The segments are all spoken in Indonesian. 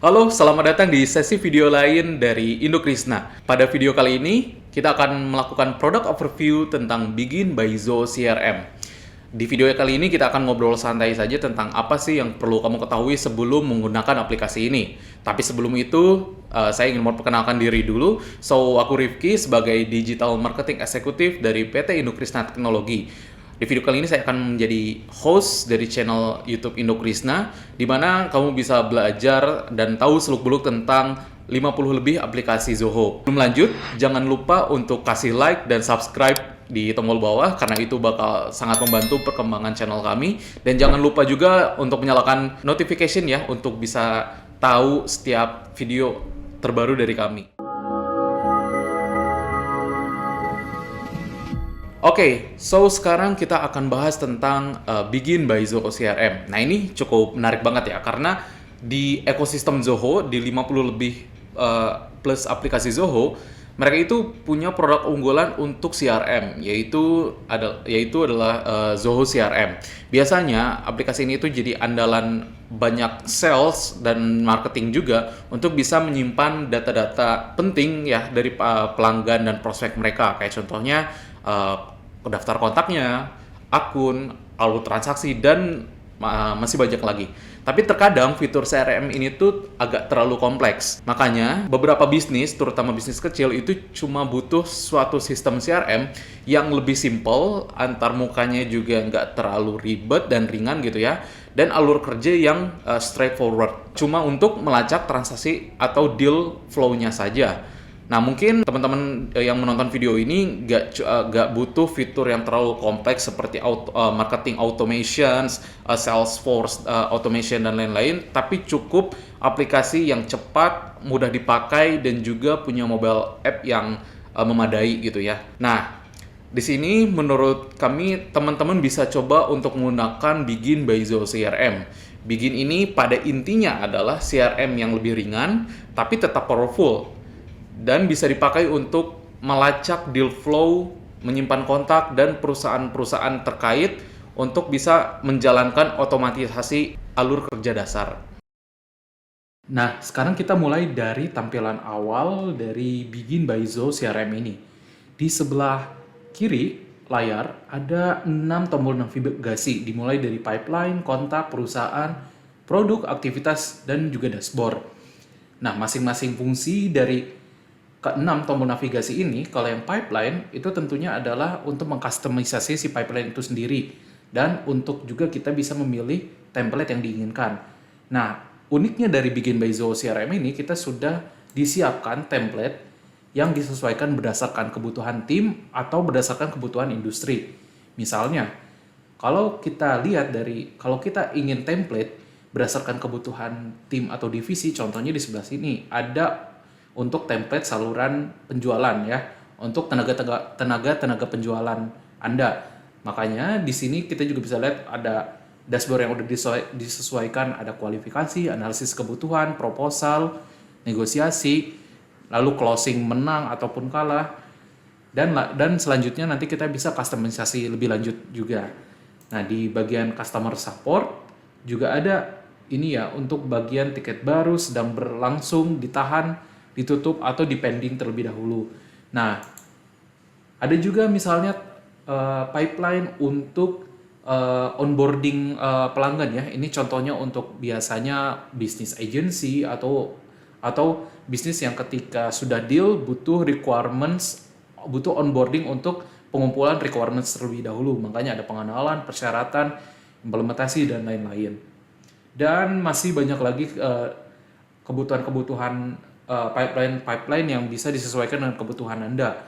Halo, selamat datang di sesi video lain dari Indokrisna. Pada video kali ini, kita akan melakukan product overview tentang Begin by Zoho CRM. Di video kali ini kita akan ngobrol santai saja tentang apa sih yang perlu kamu ketahui sebelum menggunakan aplikasi ini. Tapi sebelum itu, saya ingin memperkenalkan diri dulu. So, aku Rifki sebagai Digital Marketing Eksekutif dari PT Indokrisna Teknologi. Di video kali ini saya akan menjadi host dari channel YouTube Indokrisna, di mana kamu bisa belajar dan tahu seluk-beluk tentang 50 lebih aplikasi Zoho. Sebelum lanjut, jangan lupa untuk kasih like dan subscribe di tombol bawah, karena itu bakal sangat membantu perkembangan channel kami. Dan jangan lupa juga untuk menyalakan notification ya, untuk bisa tahu setiap video terbaru dari kami. Oke, so sekarang kita akan bahas tentang Begin by Zoho CRM. Nah, ini cukup menarik banget ya, karena di ekosistem Zoho, di 50 lebih plus aplikasi Zoho, mereka itu punya produk unggulan untuk CRM, yaitu adalah Zoho CRM. Biasanya aplikasi ini tuh jadi andalan banyak sales dan marketing juga untuk bisa menyimpan data-data penting ya dari pelanggan dan prospek mereka. Kayak contohnya daftar kontaknya, akun, alur transaksi, dan masih banyak lagi. Tapi terkadang fitur CRM ini tuh agak terlalu kompleks. Makanya beberapa bisnis, terutama bisnis kecil, itu cuma butuh suatu sistem CRM yang lebih simple, antar mukanya juga nggak terlalu ribet dan ringan gitu ya, dan alur kerja yang straightforward. Cuma untuk melacak transaksi atau deal flow-nya saja. Nah, mungkin teman-teman yang menonton video ini nggak butuh fitur yang terlalu kompleks seperti marketing automations, Salesforce automation, dan lain-lain, tapi cukup aplikasi yang cepat, mudah dipakai, dan juga punya mobile app yang memadai gitu ya. Nah, di sini menurut kami teman-teman bisa coba untuk menggunakan Begin by Zoho CRM. Begin ini pada intinya adalah CRM yang lebih ringan, tapi tetap powerful, dan bisa dipakai untuk melacak deal flow, menyimpan kontak, dan perusahaan-perusahaan terkait untuk bisa menjalankan otomatisasi alur kerja dasar. Nah, sekarang kita mulai dari tampilan awal dari Begin by Zoho CRM ini. Di sebelah kiri layar ada 6 tombol navigasi, dimulai dari pipeline, kontak, perusahaan, produk, aktivitas, dan juga dashboard. Nah, masing-masing fungsi dari keenam tombol navigasi ini, kalau yang pipeline itu tentunya adalah untuk mengkustomisasi si pipeline itu sendiri, dan untuk juga kita bisa memilih template yang diinginkan. Nah, uniknya dari Begin by Zoho CRM ini, kita sudah disiapkan template yang disesuaikan berdasarkan kebutuhan tim atau berdasarkan kebutuhan industri. Misalnya, kalau kita ingin template berdasarkan kebutuhan tim atau divisi, contohnya di sebelah sini ada untuk template saluran penjualan ya, untuk tenaga penjualan Anda. Makanya di sini kita juga bisa lihat ada dashboard yang udah disesuaikan, ada kualifikasi, analisis kebutuhan, proposal, negosiasi, lalu closing menang ataupun kalah, dan selanjutnya nanti kita bisa kustomisasi lebih lanjut juga. Nah, di bagian customer support juga ada ini ya, untuk bagian tiket baru, sedang berlangsung, ditahan, ditutup, atau dipending terlebih dahulu. Nah, ada juga misalnya pipeline untuk onboarding pelanggan ya. Ini contohnya untuk biasanya bisnis agency atau bisnis yang ketika sudah deal butuh onboarding untuk pengumpulan requirements terlebih dahulu. Makanya ada pengenalan, persyaratan, implementasi, dan lain-lain. Dan masih banyak lagi kebutuhan-kebutuhan pipeline yang bisa disesuaikan dengan kebutuhan Anda.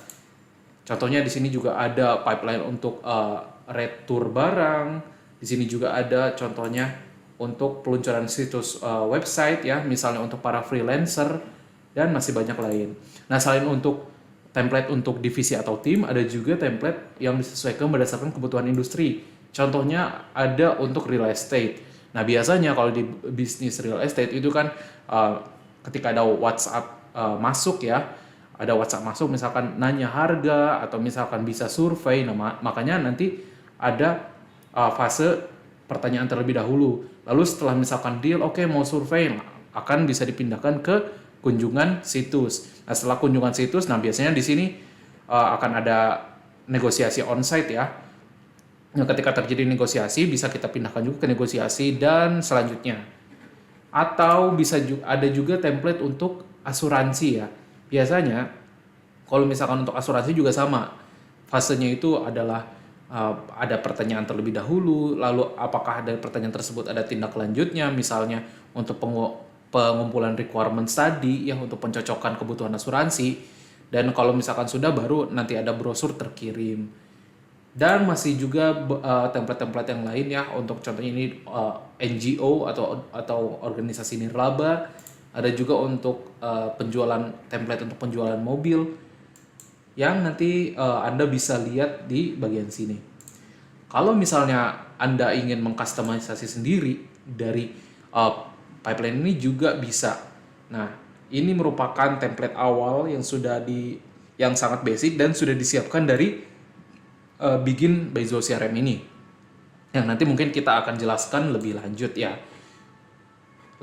Contohnya di sini juga ada pipeline untuk retur barang. Di sini juga ada contohnya untuk peluncuran situs website ya, misalnya untuk para freelancer, dan masih banyak lain. Nah, selain untuk template untuk divisi atau tim, ada juga template yang disesuaikan berdasarkan kebutuhan industri. Contohnya ada untuk real estate. Nah, biasanya kalau di bisnis real estate itu kan ketika ada WhatsApp masuk ya, ada WhatsApp masuk misalkan nanya harga atau misalkan bisa survei, nah makanya nanti ada fase pertanyaan terlebih dahulu. Lalu setelah misalkan deal, oke, mau survei, akan bisa dipindahkan ke kunjungan situs. Nah, setelah kunjungan situs, nah biasanya di sini akan ada negosiasi onsite ya. Nah, ketika terjadi negosiasi, bisa kita pindahkan juga ke negosiasi dan selanjutnya. Atau bisa ada juga template untuk asuransi ya. Biasanya, kalau misalkan untuk asuransi juga sama. Fasenya itu adalah ada pertanyaan terlebih dahulu, lalu apakah dari pertanyaan tersebut ada tindak lanjutnya, misalnya untuk pengumpulan requirement study ya, untuk pencocokan kebutuhan asuransi. Dan kalau misalkan sudah, baru nanti ada brosur terkirim. Dan masih juga template-template yang lain ya, untuk contohnya ini NGO atau organisasi nirlaba. Ada juga untuk penjualan template untuk penjualan mobil yang nanti Anda bisa lihat di bagian sini. Kalau misalnya Anda ingin mengkustomisasi sendiri dari pipeline ini juga bisa. Nah, ini merupakan template awal yang sangat basic dan sudah disiapkan dari Begin by Zoho CRM ini, yang nanti mungkin kita akan jelaskan lebih lanjut ya.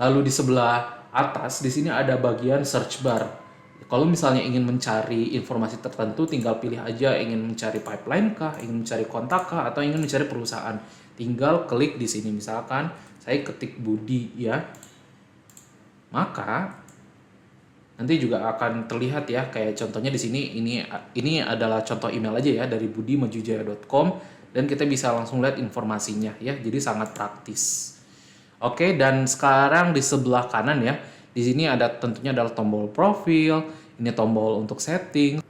Lalu di sebelah atas di sini ada bagian search bar. Kalau misalnya ingin mencari informasi tertentu, tinggal pilih aja ingin mencari pipeline kah, ingin mencari kontak kah, atau ingin mencari perusahaan. Tinggal klik di sini. Misalkan saya ketik Budi ya, maka nanti juga akan terlihat ya, kayak contohnya di sini, ini adalah contoh email aja ya, dari budimajujaya.com, dan kita bisa langsung lihat informasinya ya, jadi sangat praktis. Oke, dan sekarang di sebelah kanan ya, di sini tentunya adalah tombol profil, ini tombol untuk setting.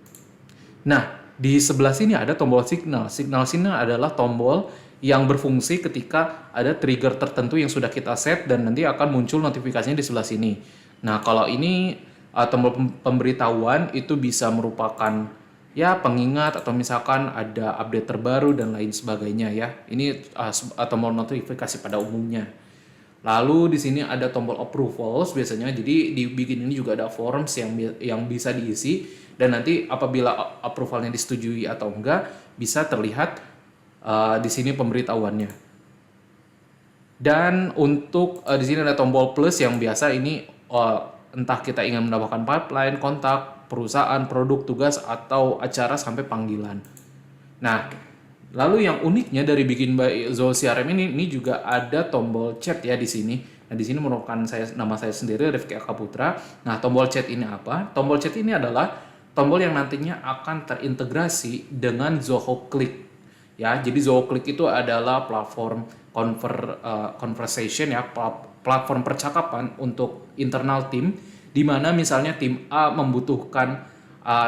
Nah, di sebelah sini ada tombol signal. Signal sini adalah tombol yang berfungsi ketika ada trigger tertentu yang sudah kita set, dan nanti akan muncul notifikasinya di sebelah sini. Nah, kalau ini tombol pemberitahuan itu bisa merupakan ya pengingat, atau misalkan ada update terbaru dan lain sebagainya ya. Ini tombol notifikasi pada umumnya. Lalu di sini ada tombol approvals biasanya. Jadi di Begin ini juga ada forms yang bisa diisi, dan nanti apabila approvalnya disetujui atau enggak bisa terlihat di sini pemberitahuannya. Dan untuk di sini ada tombol plus yang biasa ini entah kita ingin mendapatkan pipeline, kontak, perusahaan, produk, tugas, atau acara sampai panggilan. Nah, lalu yang uniknya dari Begin by Zoho CRM ini juga ada tombol chat ya di sini. Nah, di sini merupakan nama saya sendiri, Rifki Aka Putra. Nah, tombol chat ini apa? Tombol chat ini adalah tombol yang nantinya akan terintegrasi dengan Zoho Click. Ya, jadi Zoho Click itu adalah platform conversation ya, platform percakapan untuk internal tim, di mana misalnya tim A membutuhkan,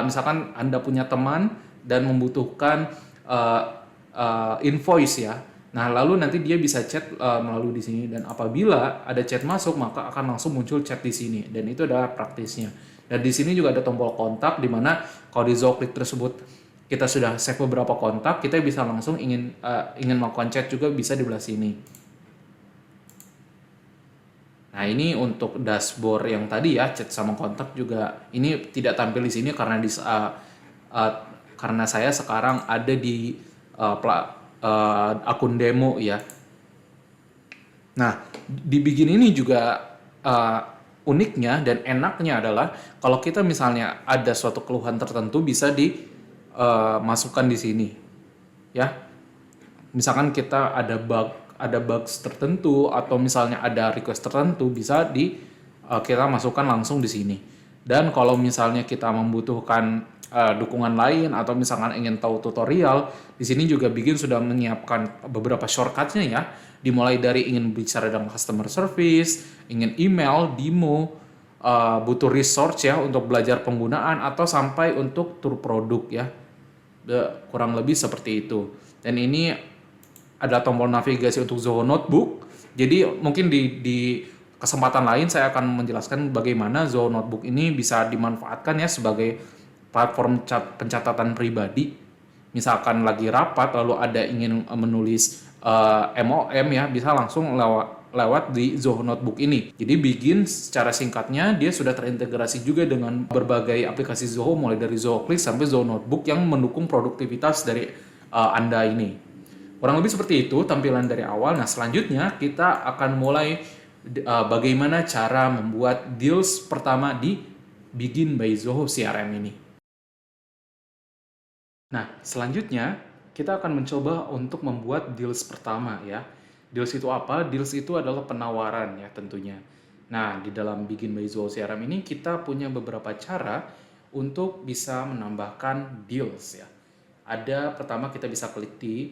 misalkan Anda punya teman dan membutuhkan invoice ya. Nah, lalu nanti dia bisa chat melalui di sini, dan apabila ada chat masuk maka akan langsung muncul chat di sini, dan itu adalah praktisnya. Dan di sini juga ada tombol kontak, di mana kalau di Zoho Click tersebut kita sudah save beberapa kontak, kita bisa langsung ingin melakukan chat juga bisa di belah sini. Nah, ini untuk dashboard yang tadi ya, chat sama kontak juga ini tidak tampil di sini karena karena saya sekarang ada di akun demo ya. Nah, di Begin ini juga uniknya dan enaknya adalah kalau kita misalnya ada suatu keluhan tertentu bisa masukkan di sini ya. Misalkan kita ada bugs tertentu, atau misalnya ada request tertentu, bisa kita masukkan langsung di sini. Dan kalau misalnya kita membutuhkan dukungan lain, atau misalkan ingin tahu tutorial, di sini juga Begin sudah menyiapkan beberapa shortcutnya ya. Dimulai dari ingin bicara dengan customer service, ingin email, demo, butuh resource ya untuk belajar penggunaan, atau sampai untuk tur produk ya. Kurang lebih seperti itu. Dan ini ada tombol navigasi untuk Zoho Notebook. Jadi mungkin di kesempatan lain saya akan menjelaskan bagaimana Zoho Notebook ini bisa dimanfaatkan ya sebagai platform pencatatan pribadi. Misalkan lagi rapat lalu ada ingin menulis MOM ya, bisa langsung lewat di Zoho Notebook ini. Jadi Begin secara singkatnya dia sudah terintegrasi juga dengan berbagai aplikasi Zoho, mulai dari Zoho Click sampai Zoho Notebook yang mendukung produktivitas dari Anda ini. Kurang lebih seperti itu tampilan dari awal. Nah, selanjutnya kita akan mulai bagaimana cara membuat deals pertama di Begin by Zoho CRM ini. Nah, selanjutnya kita akan mencoba untuk membuat deals pertama ya. Deals itu apa? Deals itu adalah penawaran ya tentunya. Nah, di dalam Begin by Zoho CRM ini kita punya beberapa cara untuk bisa menambahkan deals ya. Ada pertama kita bisa klik di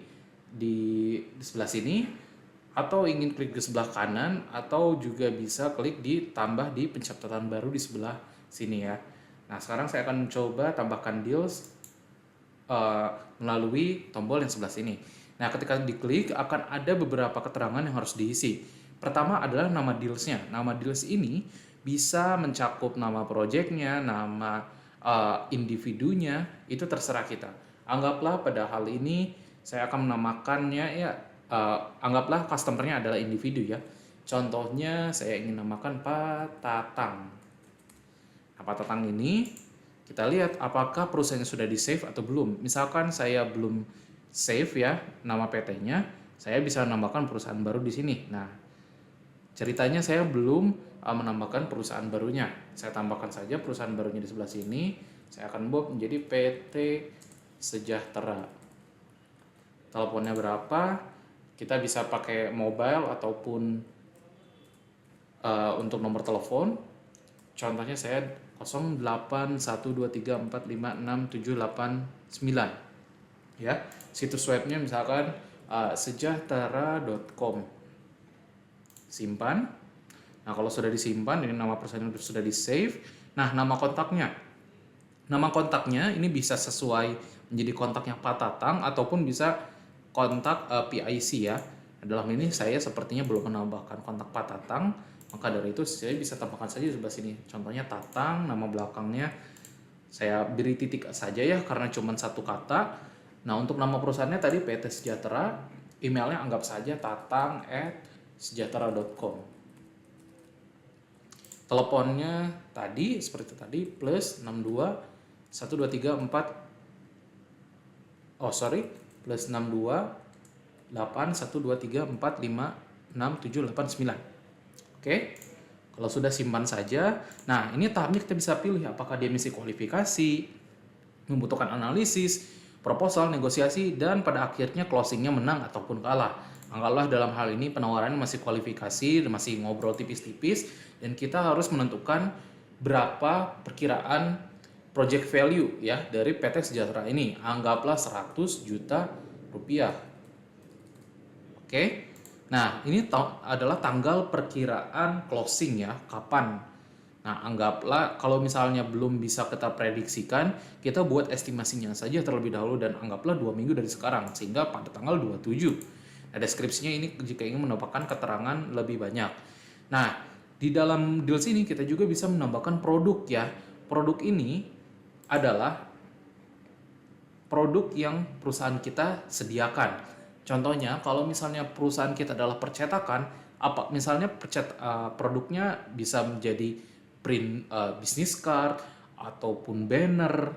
sebelah sini, atau ingin klik di sebelah kanan, atau juga bisa klik ditambah di pencatatan baru di sebelah sini ya. Nah, sekarang saya akan mencoba tambahkan deals melalui tombol yang sebelah sini. Nah, ketika diklik akan ada beberapa keterangan yang harus diisi. Pertama adalah nama dealsnya. Nama deals ini bisa mencakup nama projectnya, nama individunya, itu terserah kita. Anggaplah pada hal ini saya akan menamakannya ya, anggaplah customernya adalah individu ya. Contohnya saya ingin namakan Pak Tatang. Nah, Pak Tatang ini kita lihat apakah perusahaannya sudah di save atau belum. Misalkan saya belum save ya nama PT-nya, saya bisa menambahkan perusahaan baru di sini. Nah, ceritanya saya belum menambahkan perusahaan barunya. Saya tambahkan saja perusahaan barunya di sebelah sini. Saya akan buat menjadi PT Sejahtera. Teleponnya berapa? Kita bisa pakai mobile ataupun untuk nomor telepon. Contohnya saya 081234566789 ya. Situs webnya misalkan sejahtera.com. Simpan. Nah, kalau sudah disimpan, ini nama perusahaan sudah di save. Nah, nama kontaknya. Nama kontaknya ini bisa sesuai menjadi kontaknya Pak Tatang ataupun bisa kontak PIC ya. Dalam ini saya sepertinya belum menambahkan kontak Pak Tatang, maka dari itu saya bisa tambahkan saja di sebelah sini. Contohnya Tatang, nama belakangnya saya beri titik saja ya karena cuma satu kata. Nah, untuk nama perusahaannya tadi PT Sejahtera, emailnya anggap saja tatang@sejahtera.com. Teleponnya tadi seperti tadi plus 62 1234 plus 62 8123456789. Oke. Kalau sudah simpan saja. Nah, ini tahapnya kita bisa pilih apakah dia misi kualifikasi, membutuhkan analisis, proposal, negosiasi, dan pada akhirnya closingnya menang ataupun kalah. Anggaplah dalam hal ini penawarannya masih kualifikasi, masih ngobrol tipis-tipis, dan kita harus menentukan berapa perkiraan project value ya dari PT Sejahtera ini. Anggaplah 100 juta rupiah. Oke. Nah, ini adalah tanggal perkiraan closing ya, kapan. Nah, anggaplah kalau misalnya belum bisa kita prediksikan, kita buat estimasinya saja terlebih dahulu dan anggaplah 2 minggu dari sekarang, sehingga pada tanggal 27. Nah, deskripsinya ini jika ingin menambahkan keterangan lebih banyak. Nah, di dalam deals ini kita juga bisa menambahkan produk ya. Produk ini adalah produk yang perusahaan kita sediakan. Contohnya, kalau misalnya perusahaan kita adalah percetakan, misalnya produknya bisa menjadi print business card ataupun banner,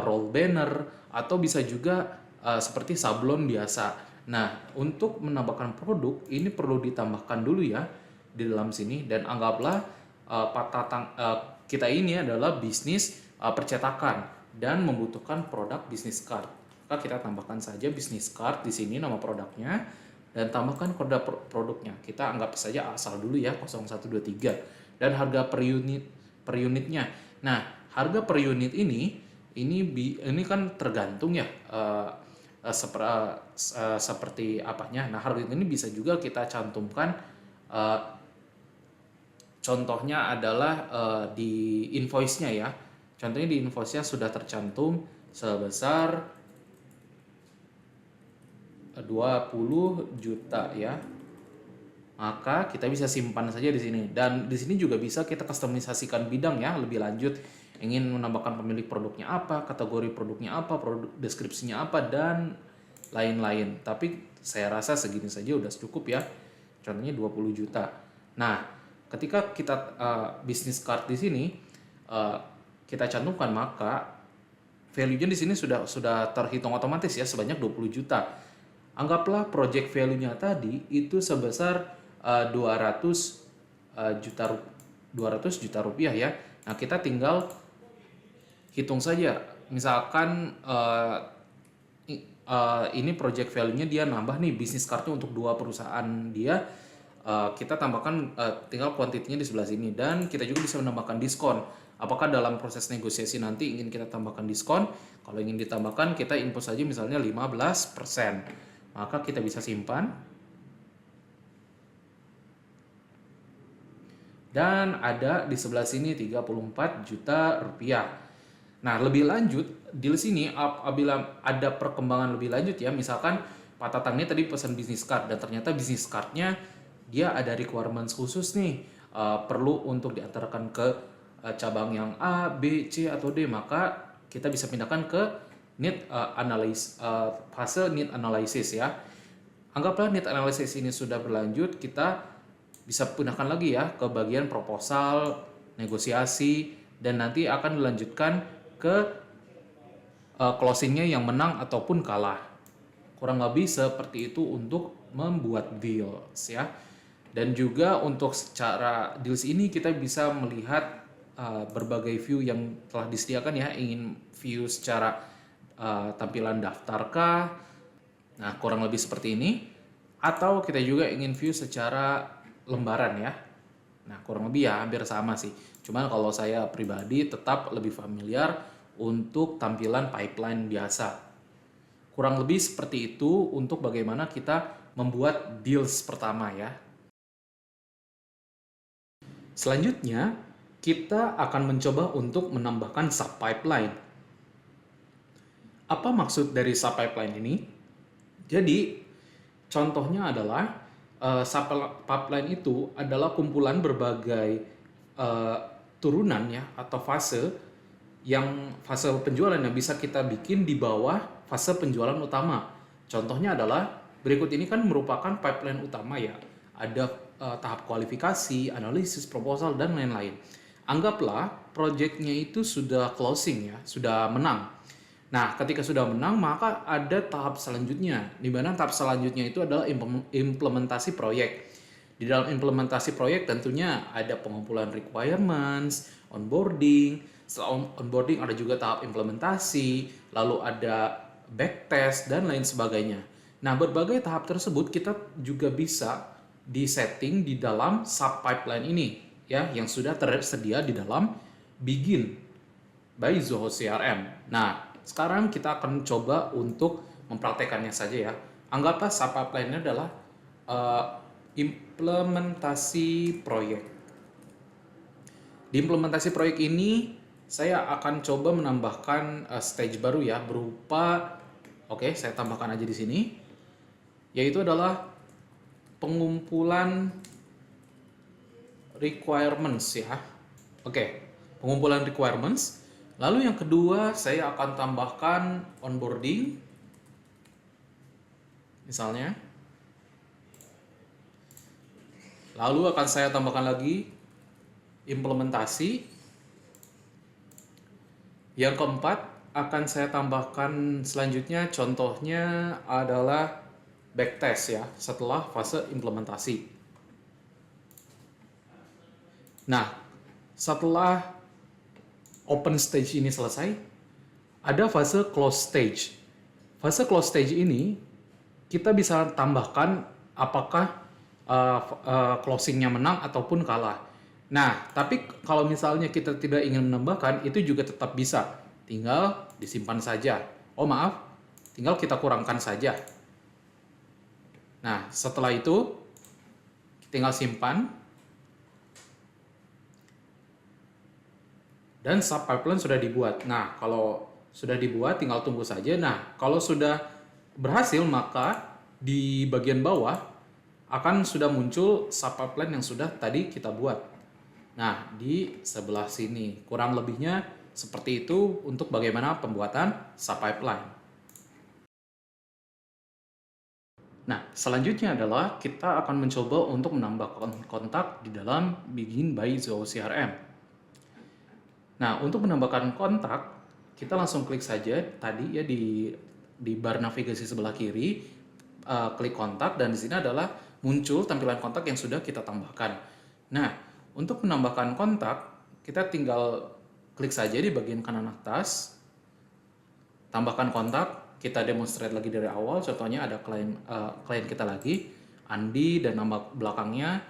roll banner, atau bisa juga seperti sablon biasa. Nah, untuk menambahkan produk ini perlu ditambahkan dulu ya di dalam sini, dan anggaplah kita ini adalah bisnis percetakan dan membutuhkan produk business card. Maka kita tambahkan saja business card di sini nama produknya dan tambahkan kode produknya. Kita anggap saja asal dulu ya 0123 dan harga per unitnya. Nah, harga per unit ini kan tergantung ya seperti apanya. Nah, harga ini bisa juga kita cantumkan. Contohnya adalah di invoice-nya ya. Contohnya di invoice-nya sudah tercantum sebesar 20 juta ya. Maka kita bisa simpan saja di sini. Dan di sini juga bisa kita kustomisasikan bidang ya lebih lanjut. Ingin menambahkan pemilik produknya apa, kategori produknya apa, produk deskripsinya apa, dan lain-lain. Tapi saya rasa segini saja udah cukup ya. Contohnya 20 juta. Nah, ketika kita business card di sini kita cantumkan, maka value-nya di sini sudah terhitung otomatis ya sebanyak 20 juta. Anggaplah project value-nya tadi itu sebesar 200 200 juta rupiah ya. Nah, kita tinggal hitung saja. Misalkan ini project value-nya dia nambah nih bisnis card-nya untuk 2 perusahaan dia, kita tambahkan tinggal kuantitinya di sebelah sini, dan kita juga bisa menambahkan diskon. Apakah dalam proses negosiasi nanti ingin kita tambahkan diskon? Kalau ingin ditambahkan, kita input saja misalnya 15%. Maka kita bisa simpan. Dan ada di sebelah sini 34 juta rupiah. Nah, lebih lanjut, deal sini apabila ada perkembangan lebih lanjut ya, misalkan Pak Tatang ini tadi pesan bisnis card dan ternyata bisnis cardnya dia ada requirements khusus nih, perlu untuk diantarkan ke cabang yang A, B, C, atau D, maka kita bisa pindahkan ke fase need analysis ya. Anggaplah need analysis ini sudah berlanjut, kita bisa pindahkan lagi ya ke bagian proposal, negosiasi, dan nanti akan dilanjutkan ke closingnya yang menang ataupun kalah. Kurang lebih seperti itu untuk membuat deals ya. Dan juga untuk secara deals ini kita bisa melihat berbagai view yang telah disediakan ya. Ingin view secara tampilan daftarkah? Nah, kurang lebih seperti ini. Atau kita juga ingin view secara lembaran ya. Nah, kurang lebih ya hampir sama sih. Cuman kalau saya pribadi tetap lebih familiar untuk tampilan pipeline biasa. Kurang lebih seperti itu untuk bagaimana kita membuat deals pertama ya. Selanjutnya, kita akan mencoba untuk menambahkan sub-pipeline. Apa maksud dari sub-pipeline ini? Jadi, contohnya adalah sub-pipeline itu adalah kumpulan berbagai turunan ya atau fase penjualan yang bisa kita bikin di bawah fase penjualan utama. Contohnya adalah berikut ini kan merupakan pipeline utama ya. Ada tahap kualifikasi, analisis, proposal, dan lain-lain. Anggaplah proyeknya itu sudah closing ya, sudah menang. Nah, ketika sudah menang, maka ada tahap selanjutnya, di mana tahap selanjutnya itu adalah implementasi proyek. Di dalam implementasi proyek tentunya ada pengumpulan requirements, onboarding. Setelah onboarding ada juga tahap implementasi, lalu ada backtest, dan lain sebagainya. Nah, berbagai tahap tersebut kita juga bisa disetting di dalam sub-pipeline ini, ya, yang sudah tersedia di dalam Begin by Zoho CRM. Nah, sekarang kita akan coba untuk mempraktekannya saja ya. Anggaplah sub-pipeline-nya adalah implementasi proyek. Di implementasi proyek ini, saya akan coba menambahkan stage baru ya, berupa, oke, saya tambahkan aja di sini, yaitu adalah pengumpulan requirements ya. Oke, pengumpulan requirements. Lalu yang kedua, saya akan tambahkan onboarding, misalnya. Lalu akan saya tambahkan lagi implementasi. Yang keempat, akan saya tambahkan selanjutnya, contohnya adalah backtest ya, setelah fase implementasi. Nah, setelah open stage ini selesai, ada fase close stage. Fase close stage ini kita bisa tambahkan apakah closingnya menang ataupun kalah. Nah, tapi kalau misalnya kita tidak ingin menambahkan, itu juga tetap bisa. Tinggal disimpan saja. Oh maaf, tinggal kita kurangkan saja. Nah, setelah itu tinggal simpan. Dan sub pipeline sudah dibuat. Nah, kalau sudah dibuat tinggal tunggu saja. Nah, kalau sudah berhasil, maka di bagian bawah akan sudah muncul sub pipeline yang sudah tadi kita buat. Nah, di sebelah sini kurang lebihnya seperti itu untuk bagaimana pembuatan sub pipeline. Nah, selanjutnya adalah kita akan mencoba untuk menambah kontak di dalam Begin by Zoho CRM. Nah, untuk menambahkan kontak, kita langsung klik saja tadi ya di bar navigasi sebelah kiri, klik kontak, dan di sini adalah muncul tampilan kontak yang sudah kita tambahkan. Nah, untuk menambahkan kontak, kita tinggal klik saja di bagian kanan atas, tambahkan kontak, kita demonstrate lagi dari awal. Contohnya ada klien kita lagi, Andi, dan nama belakangnya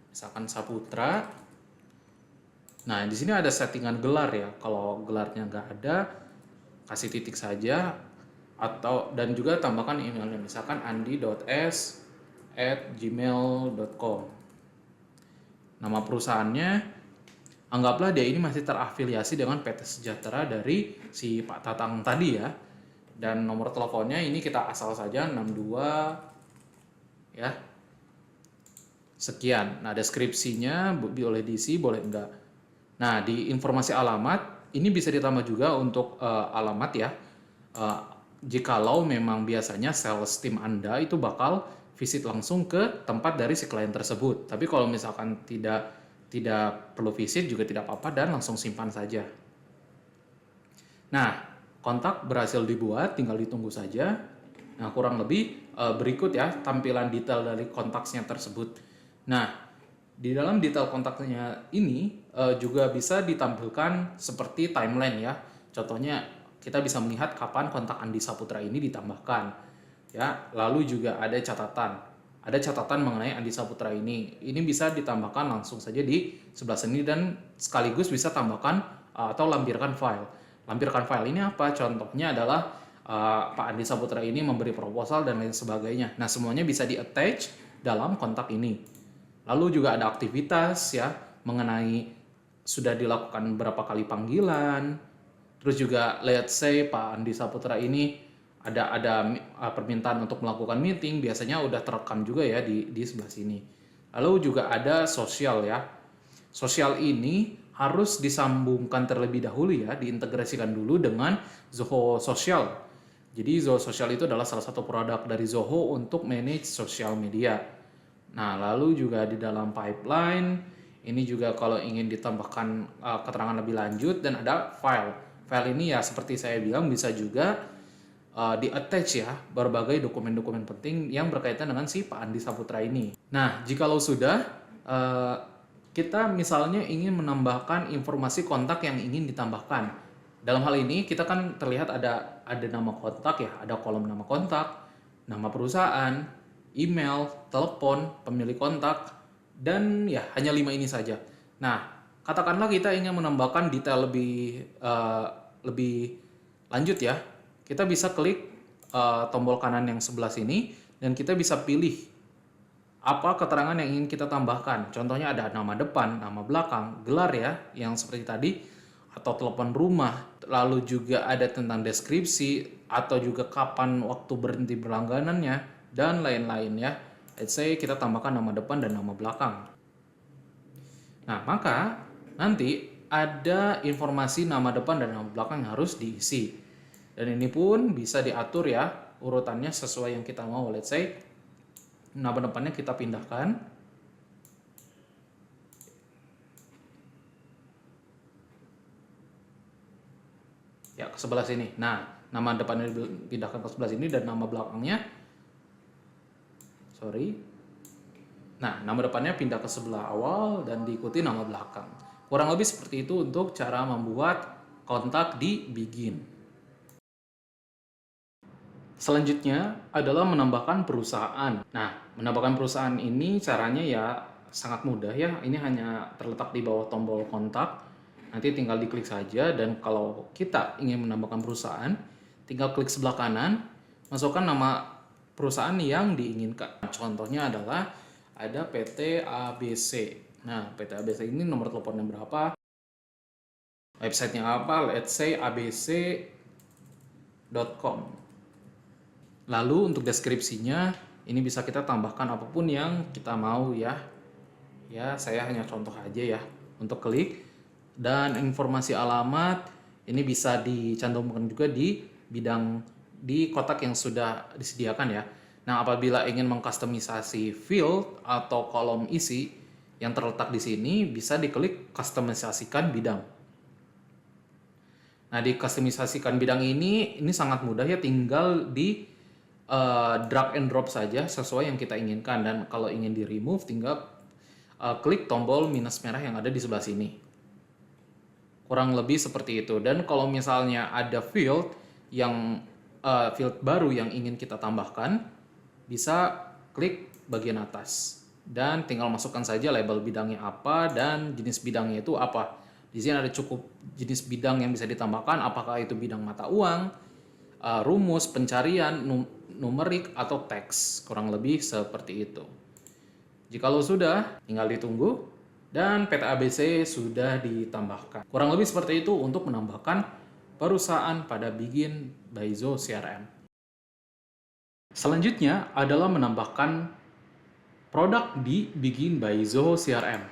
misalkan Saputra. Nah, di sini ada settingan gelar ya. Kalau gelarnya nggak ada, kasih titik saja, dan juga tambahkan emailnya, misalkan andi.s@gmail.com. Nama perusahaannya, anggaplah dia ini masih terafiliasi dengan PT Sejahtera dari si Pak Tatang tadi ya. Dan nomor teleponnya ini kita asal saja 62 ya. Sekian. Nah, deskripsinya boleh diisi, boleh enggak. Nah, di informasi alamat ini bisa ditambah juga untuk alamat ya. Jikalau memang biasanya sales team Anda itu bakal visit langsung ke tempat dari si klien tersebut. Tapi kalau misalkan tidak perlu visit juga tidak apa-apa dan langsung simpan saja. Nah, kontak berhasil dibuat, tinggal ditunggu saja. Nah, kurang lebih berikut ya tampilan detail dari kontaknya tersebut. Nah, di dalam detail kontaknya ini juga bisa ditampilkan seperti timeline ya. Contohnya kita bisa melihat kapan kontak Andi Saputra ini ditambahkan. Ya, lalu juga ada catatan. Ada catatan mengenai Andi Saputra ini. Ini bisa ditambahkan langsung saja di sebelah sini dan sekaligus bisa tambahkan atau lampirkan file. Lampirkan file ini apa? Contohnya adalah Pak Andi Saputra ini memberi proposal dan lain sebagainya. Nah, semuanya bisa di-attach dalam kontak ini. Lalu juga ada aktivitas ya mengenai sudah dilakukan berapa kali panggilan. Terus juga let's say Pak Andi Saputra ini ada permintaan untuk melakukan meeting, biasanya udah terekam juga ya di sebelah sini. Lalu juga ada sosial ya. Sosial ini harus disambungkan terlebih dahulu ya, diintegrasikan dulu dengan Zoho Social. Jadi Zoho Social itu adalah salah satu produk dari Zoho untuk manage sosial media. Nah, lalu juga di dalam pipeline, ini juga kalau ingin ditambahkan keterangan lebih lanjut dan ada file. File ini ya seperti saya bilang bisa juga di-attach ya berbagai dokumen-dokumen penting yang berkaitan dengan si Pak Andi Saputra ini. Nah, jikalau sudah, kita misalnya ingin menambahkan informasi kontak yang ingin ditambahkan. Dalam hal ini kita kan terlihat ada nama kontak ya, ada kolom nama kontak, nama perusahaan, email, telepon, pemilik kontak, dan ya hanya 5 ini saja. Nah, katakanlah kita ingin menambahkan detail lebih lanjut ya. Kita bisa klik tombol kanan yang sebelah sini dan kita bisa pilih apa keterangan yang ingin kita tambahkan. Contohnya ada nama depan, nama belakang, gelar ya, yang seperti tadi, atau telepon rumah. Lalu juga ada tentang deskripsi atau juga kapan waktu berhenti berlangganannya dan lain-lain ya. Let's say kita tambahkan nama depan dan nama belakang. Nah, maka nanti ada informasi nama depan dan nama belakang yang harus diisi. Dan ini pun bisa diatur ya urutannya sesuai yang kita mau. Let's say nama depannya kita pindahkan. Ya, ke sebelah sini. Nah, nama depannya dipindahkan ke sebelah sini dan nama belakangnya Nah, nama depannya pindah ke sebelah awal dan diikuti nama belakang. Kurang lebih seperti itu untuk cara membuat kontak di Begin. Selanjutnya adalah menambahkan perusahaan. Nah, menambahkan perusahaan ini caranya ya sangat mudah ya. Ini hanya terletak di bawah tombol kontak. Nanti tinggal diklik saja dan kalau kita ingin menambahkan perusahaan, tinggal klik sebelah kanan, masukkan nama perusahaan yang diinginkan. Contohnya adalah ada PT ABC. Nah, PT ABC ini nomor teleponnya berapa? Websitenya apa? Let's say abc.com. Lalu untuk deskripsinya ini bisa kita tambahkan apapun yang kita mau ya. Ya, saya hanya contoh aja ya untuk klik. Dan informasi alamat ini bisa dicantumkan juga di kotak yang sudah disediakan ya. Nah, apabila ingin mengkustomisasi field atau kolom isi yang terletak di sini, bisa diklik kustomisasikan bidang. Nah, di kustomisasikan bidang ini sangat mudah ya, tinggal di drag and drop saja sesuai yang kita inginkan, dan kalau ingin di remove tinggal klik tombol minus merah yang ada di sebelah sini. Kurang lebih seperti itu. Dan kalau misalnya ada field baru yang ingin kita tambahkan, bisa klik bagian atas dan tinggal masukkan saja label bidangnya apa dan jenis bidangnya itu apa. Di sini ada cukup jenis bidang yang bisa ditambahkan, apakah itu bidang mata uang, rumus, pencarian, numerik, atau teks. Kurang lebih seperti itu. Jikalau sudah, tinggal ditunggu dan peta ABC sudah ditambahkan. Kurang lebih seperti itu untuk menambahkan perusahaan pada Begin by Zoho CRM. Selanjutnya adalah menambahkan produk di Begin by Zoho CRM.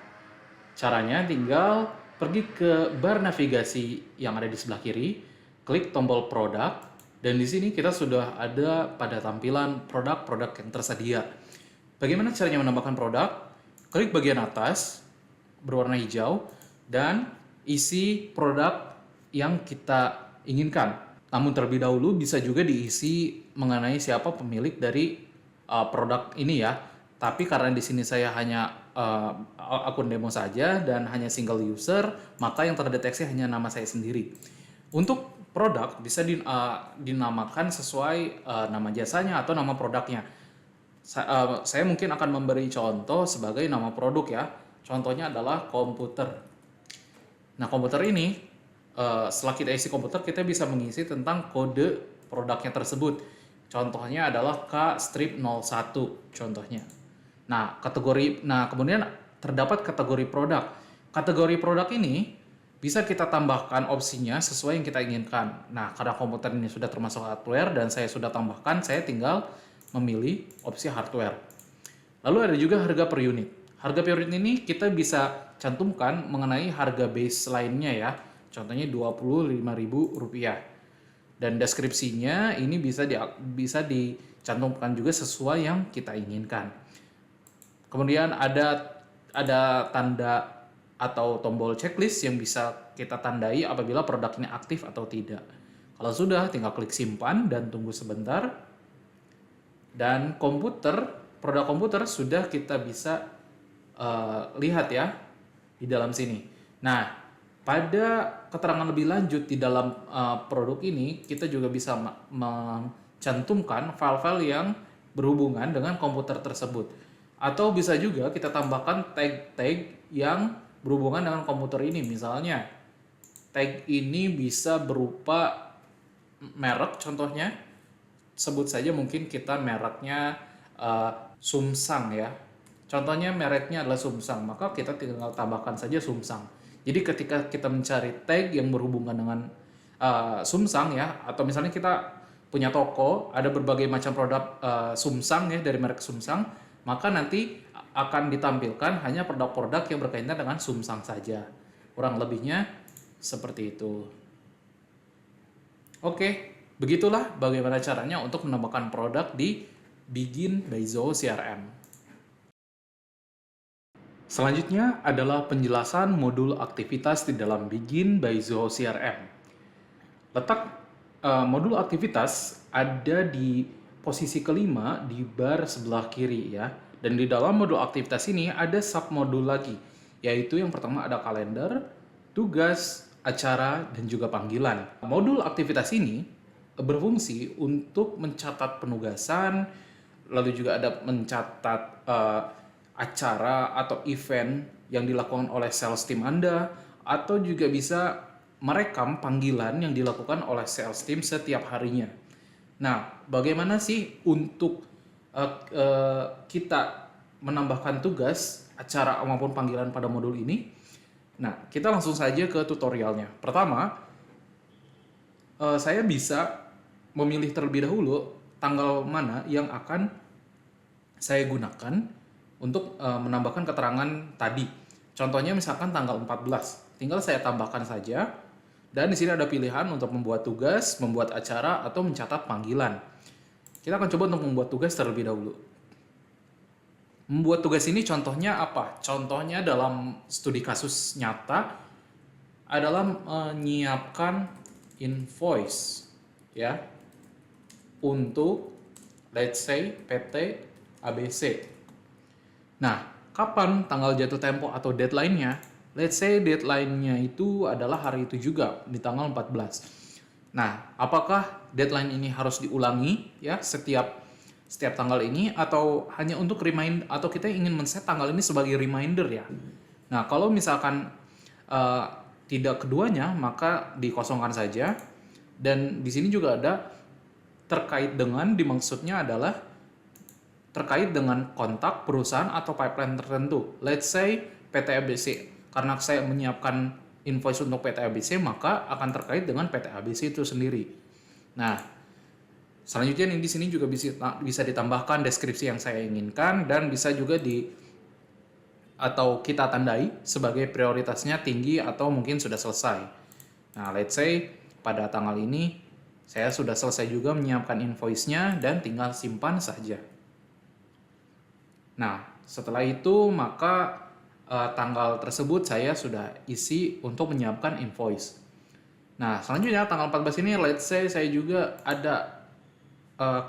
Caranya tinggal pergi ke bar navigasi yang ada di sebelah kiri, klik tombol produk, dan di sini kita sudah ada pada tampilan produk-produk yang tersedia. Bagaimana caranya menambahkan produk? Klik bagian atas berwarna hijau dan isi produk yang kita inginkan. Namun terlebih dahulu bisa juga diisi mengenai siapa pemilik dari produk ini ya. Tapi karena di sini saya hanya akun demo saja dan hanya single user, maka yang terdeteksi hanya nama saya sendiri. Untuk produk bisa dinamakan sesuai nama jasanya atau nama produknya. Saya mungkin akan memberi contoh sebagai nama produk ya. Contohnya adalah komputer. Nah, komputer ini setelah kita isi komputer, kita bisa mengisi tentang kode produknya tersebut. Contohnya adalah K-01 contohnya. Nah, kemudian terdapat kategori produk. Kategori produk ini bisa kita tambahkan opsinya sesuai yang kita inginkan. Nah, karena komputer ini sudah termasuk hardware dan saya sudah tambahkan, saya tinggal memilih opsi hardware. Lalu ada juga harga per unit. Harga per unit ini kita bisa cantumkan mengenai harga base lainnya ya. Contohnya Rp25.000. Dan deskripsinya ini bisa dicantumkan juga sesuai yang kita inginkan. Kemudian ada tanda atau tombol checklist yang bisa kita tandai apabila produk ini aktif atau tidak. Kalau sudah, tinggal klik simpan dan tunggu sebentar. Dan produk komputer sudah kita bisa lihat ya di dalam sini. Nah, pada keterangan lebih lanjut di dalam produk ini, kita juga bisa mencantumkan file-file yang berhubungan dengan komputer tersebut. Atau bisa juga kita tambahkan tag-tag yang berhubungan dengan komputer ini. Misalnya, tag ini bisa berupa merek contohnya. Sebut saja mungkin kita mereknya Sumsang ya. Contohnya mereknya adalah Sumsang, maka kita tinggal tambahkan saja Sumsang. Jadi ketika kita mencari tag yang berhubungan dengan Sumsang ya, atau misalnya kita punya toko, ada berbagai macam produk Sumsang ya dari merek Sumsang, maka nanti akan ditampilkan hanya produk-produk yang berkaitan dengan Sumsang saja. Kurang lebihnya seperti itu. Oke, begitulah bagaimana caranya untuk menambahkan produk di Begin by Zoho CRM. Selanjutnya adalah penjelasan modul aktivitas di dalam Begin by Zoho CRM. Letak modul aktivitas ada di posisi kelima di bar sebelah kiri ya. Dan di dalam modul aktivitas ini ada submodul lagi, yaitu yang pertama ada kalender, tugas, acara, dan juga panggilan. Modul aktivitas ini berfungsi untuk mencatat penugasan, lalu juga ada mencatat acara atau event yang dilakukan oleh sales team Anda, atau juga bisa merekam panggilan yang dilakukan oleh sales team setiap harinya. Nah, bagaimana sih untuk kita menambahkan tugas, acara maupun panggilan pada modul ini? Nah, kita langsung saja ke tutorialnya. Pertama, saya bisa memilih terlebih dahulu tanggal mana yang akan saya gunakan untuk menambahkan keterangan tadi. Contohnya misalkan tanggal 14. Tinggal saya tambahkan saja. Dan di sini ada pilihan untuk membuat tugas, membuat acara, atau mencatat panggilan. Kita akan coba untuk membuat tugas terlebih dahulu. Membuat tugas ini contohnya apa? Contohnya dalam studi kasus nyata adalah menyiapkan invoice ya untuk let's say PT ABC. Nah, kapan tanggal jatuh tempo atau deadline-nya? Let's say deadline-nya itu adalah hari itu juga di tanggal 14. Nah, apakah deadline ini harus diulangi ya setiap tanggal ini atau hanya untuk remind atau kita ingin men-set tanggal ini sebagai reminder ya? Nah, kalau misalkan eh, tidak keduanya, maka dikosongkan saja. Dan di sini juga ada terkait dengan dimaksudnya adalah terkait dengan kontak perusahaan atau pipeline tertentu. Let's say PT ABC. Karena saya menyiapkan invoice untuk PT ABC, maka akan terkait dengan PT ABC itu sendiri. Nah, selanjutnya di sini juga bisa ditambahkan deskripsi yang saya inginkan dan bisa juga atau kita tandai sebagai prioritasnya tinggi atau mungkin sudah selesai. Nah, let's say pada tanggal ini saya sudah selesai juga menyiapkan invoice-nya dan tinggal simpan saja. Nah, setelah itu maka tanggal tersebut saya sudah isi untuk menyiapkan invoice. Nah, selanjutnya tanggal 14 ini let's say saya juga ada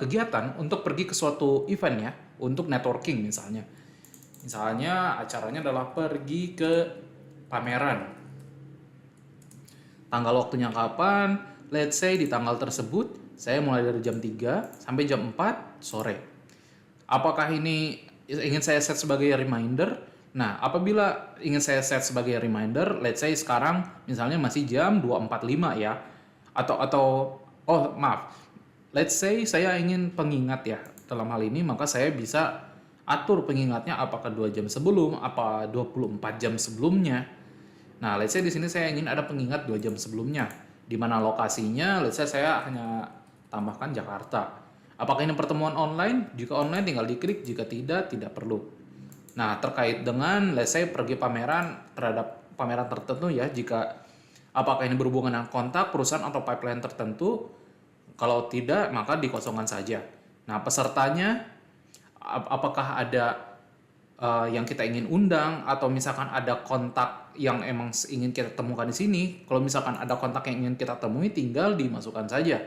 kegiatan untuk pergi ke suatu event ya, untuk networking misalnya. Misalnya acaranya adalah pergi ke pameran. Tanggal waktunya kapan? Let's say di tanggal tersebut saya mulai dari jam 3 sampai jam 4 sore. Apakah ini ingin saya set sebagai reminder? Nah, apabila ingin saya set sebagai reminder, let's say sekarang misalnya masih jam 2.45 ya. Let's say saya ingin pengingat ya. Dalam hal ini maka saya bisa atur pengingatnya apakah 2 jam sebelum, apa 24 jam sebelumnya. Nah, let's say di sini saya ingin ada pengingat 2 jam sebelumnya. Di mana lokasinya, let's say saya hanya tambahkan Jakarta. Apakah ini pertemuan online? Jika online tinggal diklik, jika tidak perlu. Nah, terkait dengan let's say pergi pameran terhadap pameran tertentu ya, jika apakah ini berhubungan dengan kontak perusahaan atau pipeline tertentu? Kalau tidak, maka dikosongkan saja. Nah, pesertanya apakah ada yang kita ingin undang atau misalkan ada kontak yang emang ingin kita temukan di sini. Kalau misalkan ada kontak yang ingin kita temui, tinggal dimasukkan saja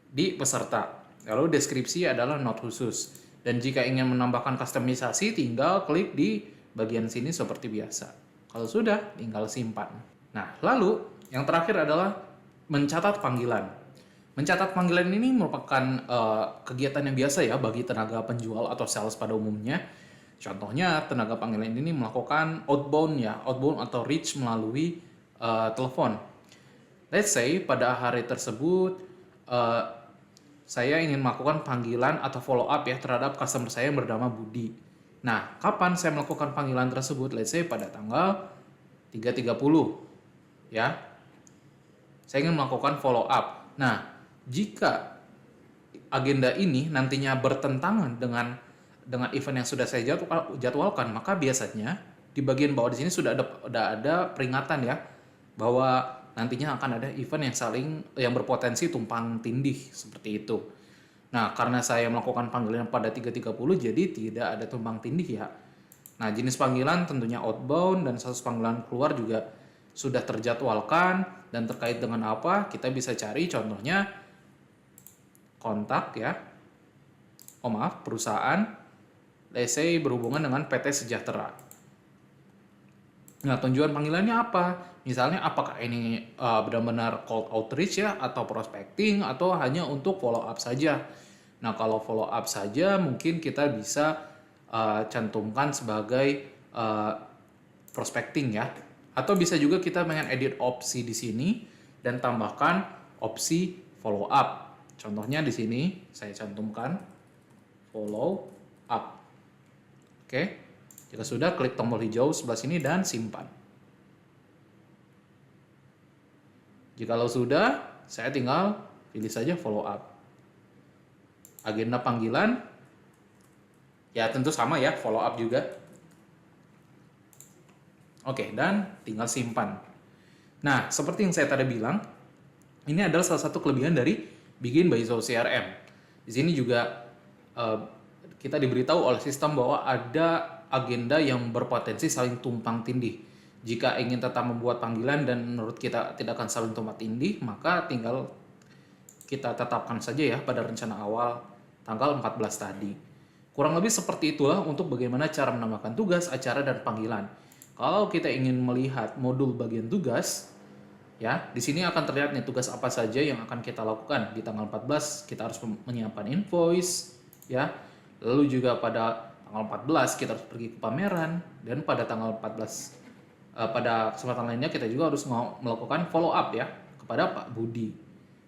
di peserta. Lalu deskripsi adalah not khusus. Dan jika ingin menambahkan kustomisasi, tinggal klik di bagian sini seperti biasa. Kalau sudah, tinggal simpan. Nah, lalu yang terakhir adalah mencatat panggilan. Mencatat panggilan ini merupakan kegiatan yang biasa ya bagi tenaga penjual atau sales pada umumnya. Contohnya, tenaga panggilan ini melakukan outbound atau reach melalui telepon. Let's say pada hari tersebut saya ingin melakukan panggilan atau follow up ya terhadap customer saya yang bernama Budi. Nah, kapan saya melakukan panggilan tersebut? Let's say pada tanggal 3.30 ya. Saya ingin melakukan follow up. Nah, jika agenda ini nantinya bertentangan dengan event yang sudah saya jadwalkan, maka biasanya di bagian bawah di sini sudah ada peringatan ya bahwa nantinya akan ada event yang berpotensi tumpang tindih seperti itu. Nah, karena saya melakukan panggilan pada 3.30 jadi tidak ada tumpang tindih ya. Nah, jenis panggilan tentunya outbound dan status panggilan keluar juga sudah terjadwalkan dan terkait dengan apa kita bisa cari contohnya kontak ya. Perusahaan let's say berhubungan dengan PT Sejahtera. Nah, tujuan panggilannya apa? Misalnya apakah ini benar-benar cold outreach ya atau prospecting atau hanya untuk follow up saja. Nah, kalau follow up saja mungkin kita bisa cantumkan sebagai prospecting ya. Atau bisa juga kita edit opsi di sini dan tambahkan opsi follow up. Contohnya di sini saya cantumkan follow up. Oke. Jika sudah, klik tombol hijau sebelah sini dan simpan. Jikalau sudah, saya tinggal pilih saja follow up. Agenda panggilan, ya tentu sama ya, follow up juga. Oke, dan tinggal simpan. Nah, seperti yang saya tadi bilang, ini adalah salah satu kelebihan dari Begin by Zoho CRM. Di sini juga kita diberitahu oleh sistem bahwa ada agenda yang berpotensi saling tumpang tindih. Jika ingin tetap membuat panggilan dan menurut kita tidak akan saling tumpang tindih, maka tinggal kita tetapkan saja ya pada rencana awal tanggal 14 tadi. Kurang lebih seperti itulah untuk bagaimana cara menambahkan tugas, acara, dan panggilan. Kalau kita ingin melihat modul bagian tugas, ya, di sini akan terlihat nih tugas apa saja yang akan kita lakukan. Di tanggal 14 kita harus menyiapkan invoice, ya. Lalu juga pada tanggal 14 kita harus pergi ke pameran, dan pada tanggal 14 pada kesempatan lainnya kita juga harus melakukan follow up ya kepada Pak Budi.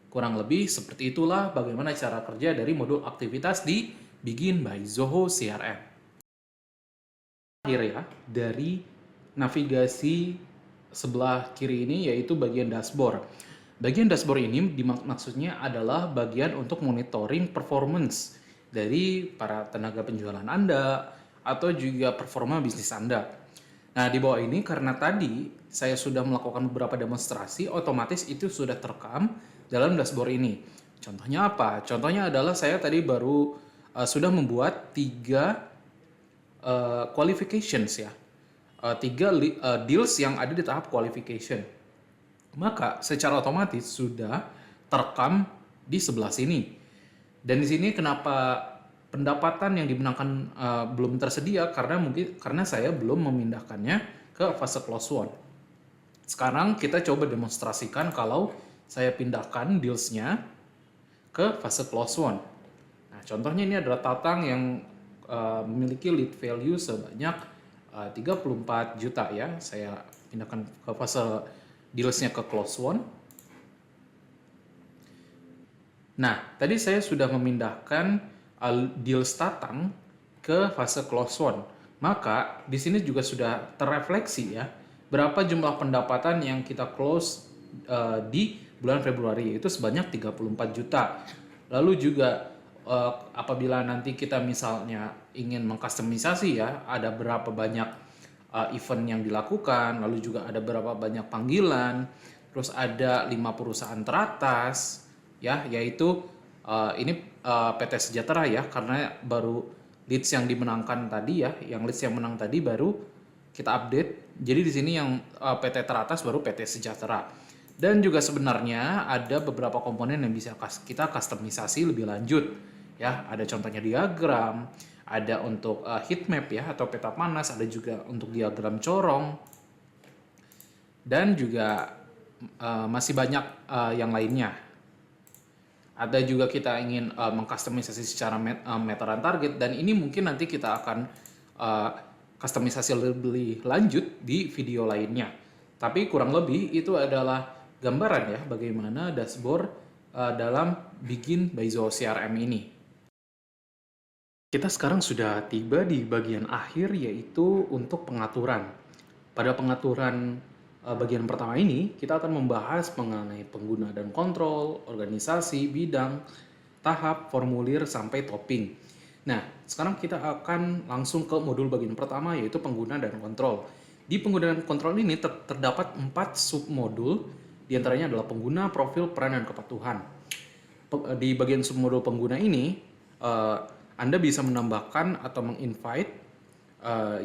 Kurang lebih seperti itulah bagaimana cara kerja dari modul aktivitas di Begin by Zoho CRM. Akhir ya, dari navigasi sebelah kiri ini yaitu bagian dashboard. Bagian dashboard ini maksudnya adalah bagian untuk monitoring performance dari para tenaga penjualan Anda atau juga performa bisnis Anda. Nah, di bawah ini karena tadi saya sudah melakukan beberapa demonstrasi, otomatis itu sudah terekam dalam dashboard ini. Contohnya apa? Contohnya adalah saya tadi baru sudah membuat 3 qualifications ya. 3 deals yang ada di tahap qualification. Maka secara otomatis sudah terekam di sebelah sini. Dan di sini kenapa pendapatan yang dimenangkan belum tersedia karena saya belum memindahkannya ke fase close one. Sekarang kita coba demonstrasikan kalau saya pindahkan deals-nya ke fase close one. Nah, contohnya ini adalah Tatang yang memiliki lead value sebanyak 34 juta ya. Saya pindahkan ke fase deals-nya ke close one. Nah, tadi saya sudah memindahkan deals Tatang ke fase close one. Maka di sini juga sudah terrefleksi ya berapa jumlah pendapatan yang kita close di bulan Februari, yaitu sebanyak 34 juta. Lalu juga apabila nanti kita misalnya ingin mengkustomisasi ya, ada berapa banyak event yang dilakukan, lalu juga ada berapa banyak panggilan, terus ada 5 perusahaan teratas ya, yaitu ini PT Sejahtera ya, karena baru leads yang dimenangkan tadi ya, yang leads yang menang tadi baru kita update. Jadi di sini yang PT teratas baru PT Sejahtera. Dan juga sebenarnya ada beberapa komponen yang bisa kita kustomisasi lebih lanjut ya. Ada contohnya diagram, ada untuk heat map ya atau peta panas, ada juga untuk diagram corong. Dan juga masih banyak yang lainnya. Ada juga kita ingin mengkustomisasi secara meteran target, dan ini mungkin nanti kita akan kustomisasi lebih lanjut di video lainnya. Tapi kurang lebih itu adalah gambaran ya bagaimana dashboard dalam Begin by Zoho CRM ini. Kita sekarang sudah tiba di bagian akhir, yaitu untuk pengaturan. Pada pengaturan bagian pertama ini, kita akan membahas mengenai pengguna dan kontrol, organisasi, bidang, tahap, formulir, sampai topping. Nah, sekarang kita akan langsung ke modul bagian pertama, yaitu pengguna dan kontrol. Di pengguna dan kontrol ini terdapat 4 submodul, diantaranya adalah pengguna, profil, peran, dan kepatuhan. Di bagian submodul pengguna ini, Anda bisa menambahkan atau menginvite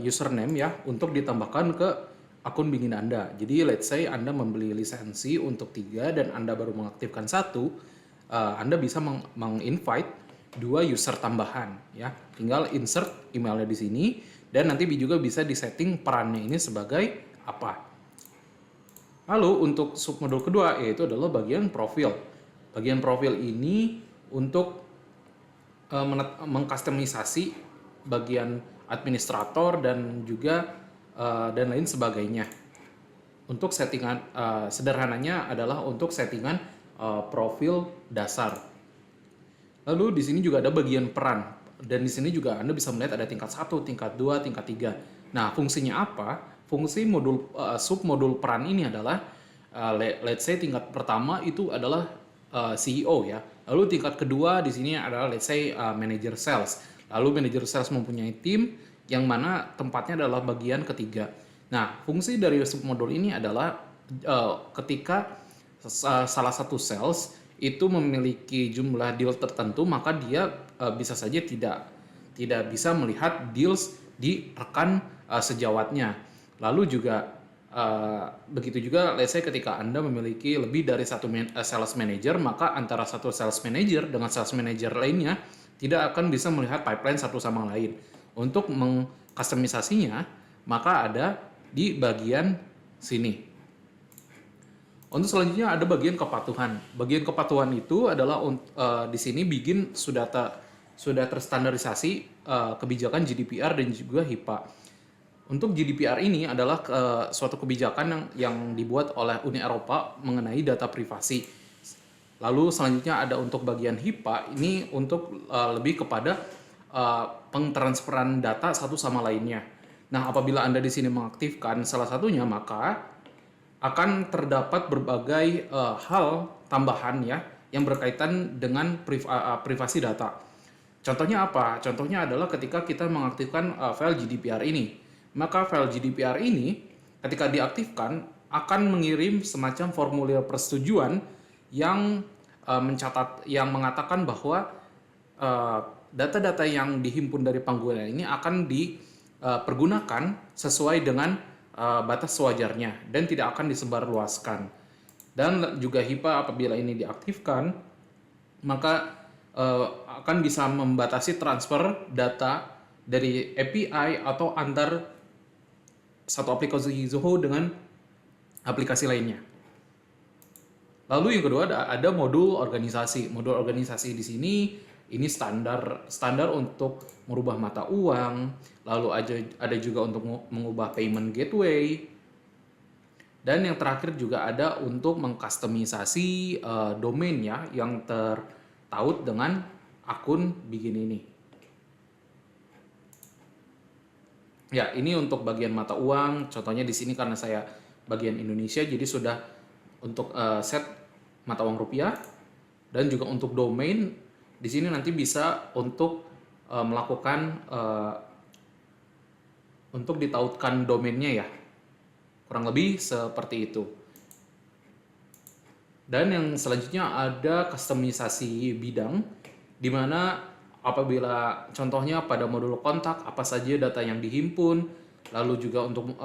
username ya, untuk ditambahkan ke akun Begin Anda. Jadi let's say Anda membeli lisensi untuk 3 dan Anda baru mengaktifkan 1, Anda bisa menginvite 2 user tambahan ya. Tinggal insert emailnya di sini, dan nanti juga bisa disetting perannya ini sebagai apa. Lalu untuk submodul kedua yaitu adalah bagian profil. Bagian profil ini untuk mengkustomisasi bagian administrator dan juga dan lain sebagainya. Untuk settingan sederhananya adalah untuk settingan profil dasar. Lalu di sini juga ada bagian peran, dan di sini juga Anda bisa melihat ada tingkat 1, tingkat 2, tingkat 3. Nah, fungsinya apa? Fungsi modul submodul peran ini adalah let's say tingkat pertama itu adalah CEO ya. Lalu tingkat kedua di sini adalah let's say manager sales. Lalu manager sales mempunyai tim yang mana tempatnya adalah bagian ketiga. Nah, fungsi dari submodul ini adalah ketika salah satu sales itu memiliki jumlah deal tertentu, maka dia bisa saja tidak bisa melihat deals di rekan sejawatnya. Lalu juga begitu juga let's say ketika Anda memiliki lebih dari satu sales manager, maka antara satu sales manager dengan sales manager lainnya tidak akan bisa melihat pipeline satu sama lain. Untuk mengkustomisasinya, maka ada di bagian sini. Untuk selanjutnya ada bagian kepatuhan. Bagian kepatuhan itu adalah di sini Begin sudah terstandarisasi kebijakan GDPR dan juga HIPAA. Untuk GDPR ini adalah suatu kebijakan yang dibuat oleh Uni Eropa mengenai data privasi. Lalu selanjutnya ada untuk bagian HIPAA ini untuk lebih kepada pengtransferan data satu sama lainnya. Nah, apabila Anda di sini mengaktifkan salah satunya, maka akan terdapat berbagai hal tambahan ya yang berkaitan dengan privasi data. Contohnya apa? Contohnya adalah ketika kita mengaktifkan file GDPR ini. Maka file GDPR ini ketika diaktifkan akan mengirim semacam formulir persetujuan yang yang mengatakan bahwa data-data yang dihimpun dari pengguna ini akan dipergunakan sesuai dengan batas sewajarnya dan tidak akan disebarluaskan. Dan juga HIPAA apabila ini diaktifkan, maka akan bisa membatasi transfer data dari API atau antar satu aplikasi Zoho dengan aplikasi lainnya. Lalu yang kedua ada modul organisasi. Modul organisasi di sini ini standar untuk merubah mata uang, lalu ada juga untuk mengubah payment gateway, dan yang terakhir juga ada untuk mengkustomisasi domain ya yang tertaut dengan akun Begin ini. Ya, ini untuk bagian mata uang. Contohnya di sini karena saya bagian Indonesia, jadi sudah untuk set mata uang rupiah, dan juga untuk domain di sini nanti bisa untuk melakukan untuk ditautkan domainnya ya, kurang lebih seperti itu. Dan yang selanjutnya ada kustomisasi bidang, di mana apabila contohnya pada modul kontak apa saja data yang dihimpun, lalu juga untuk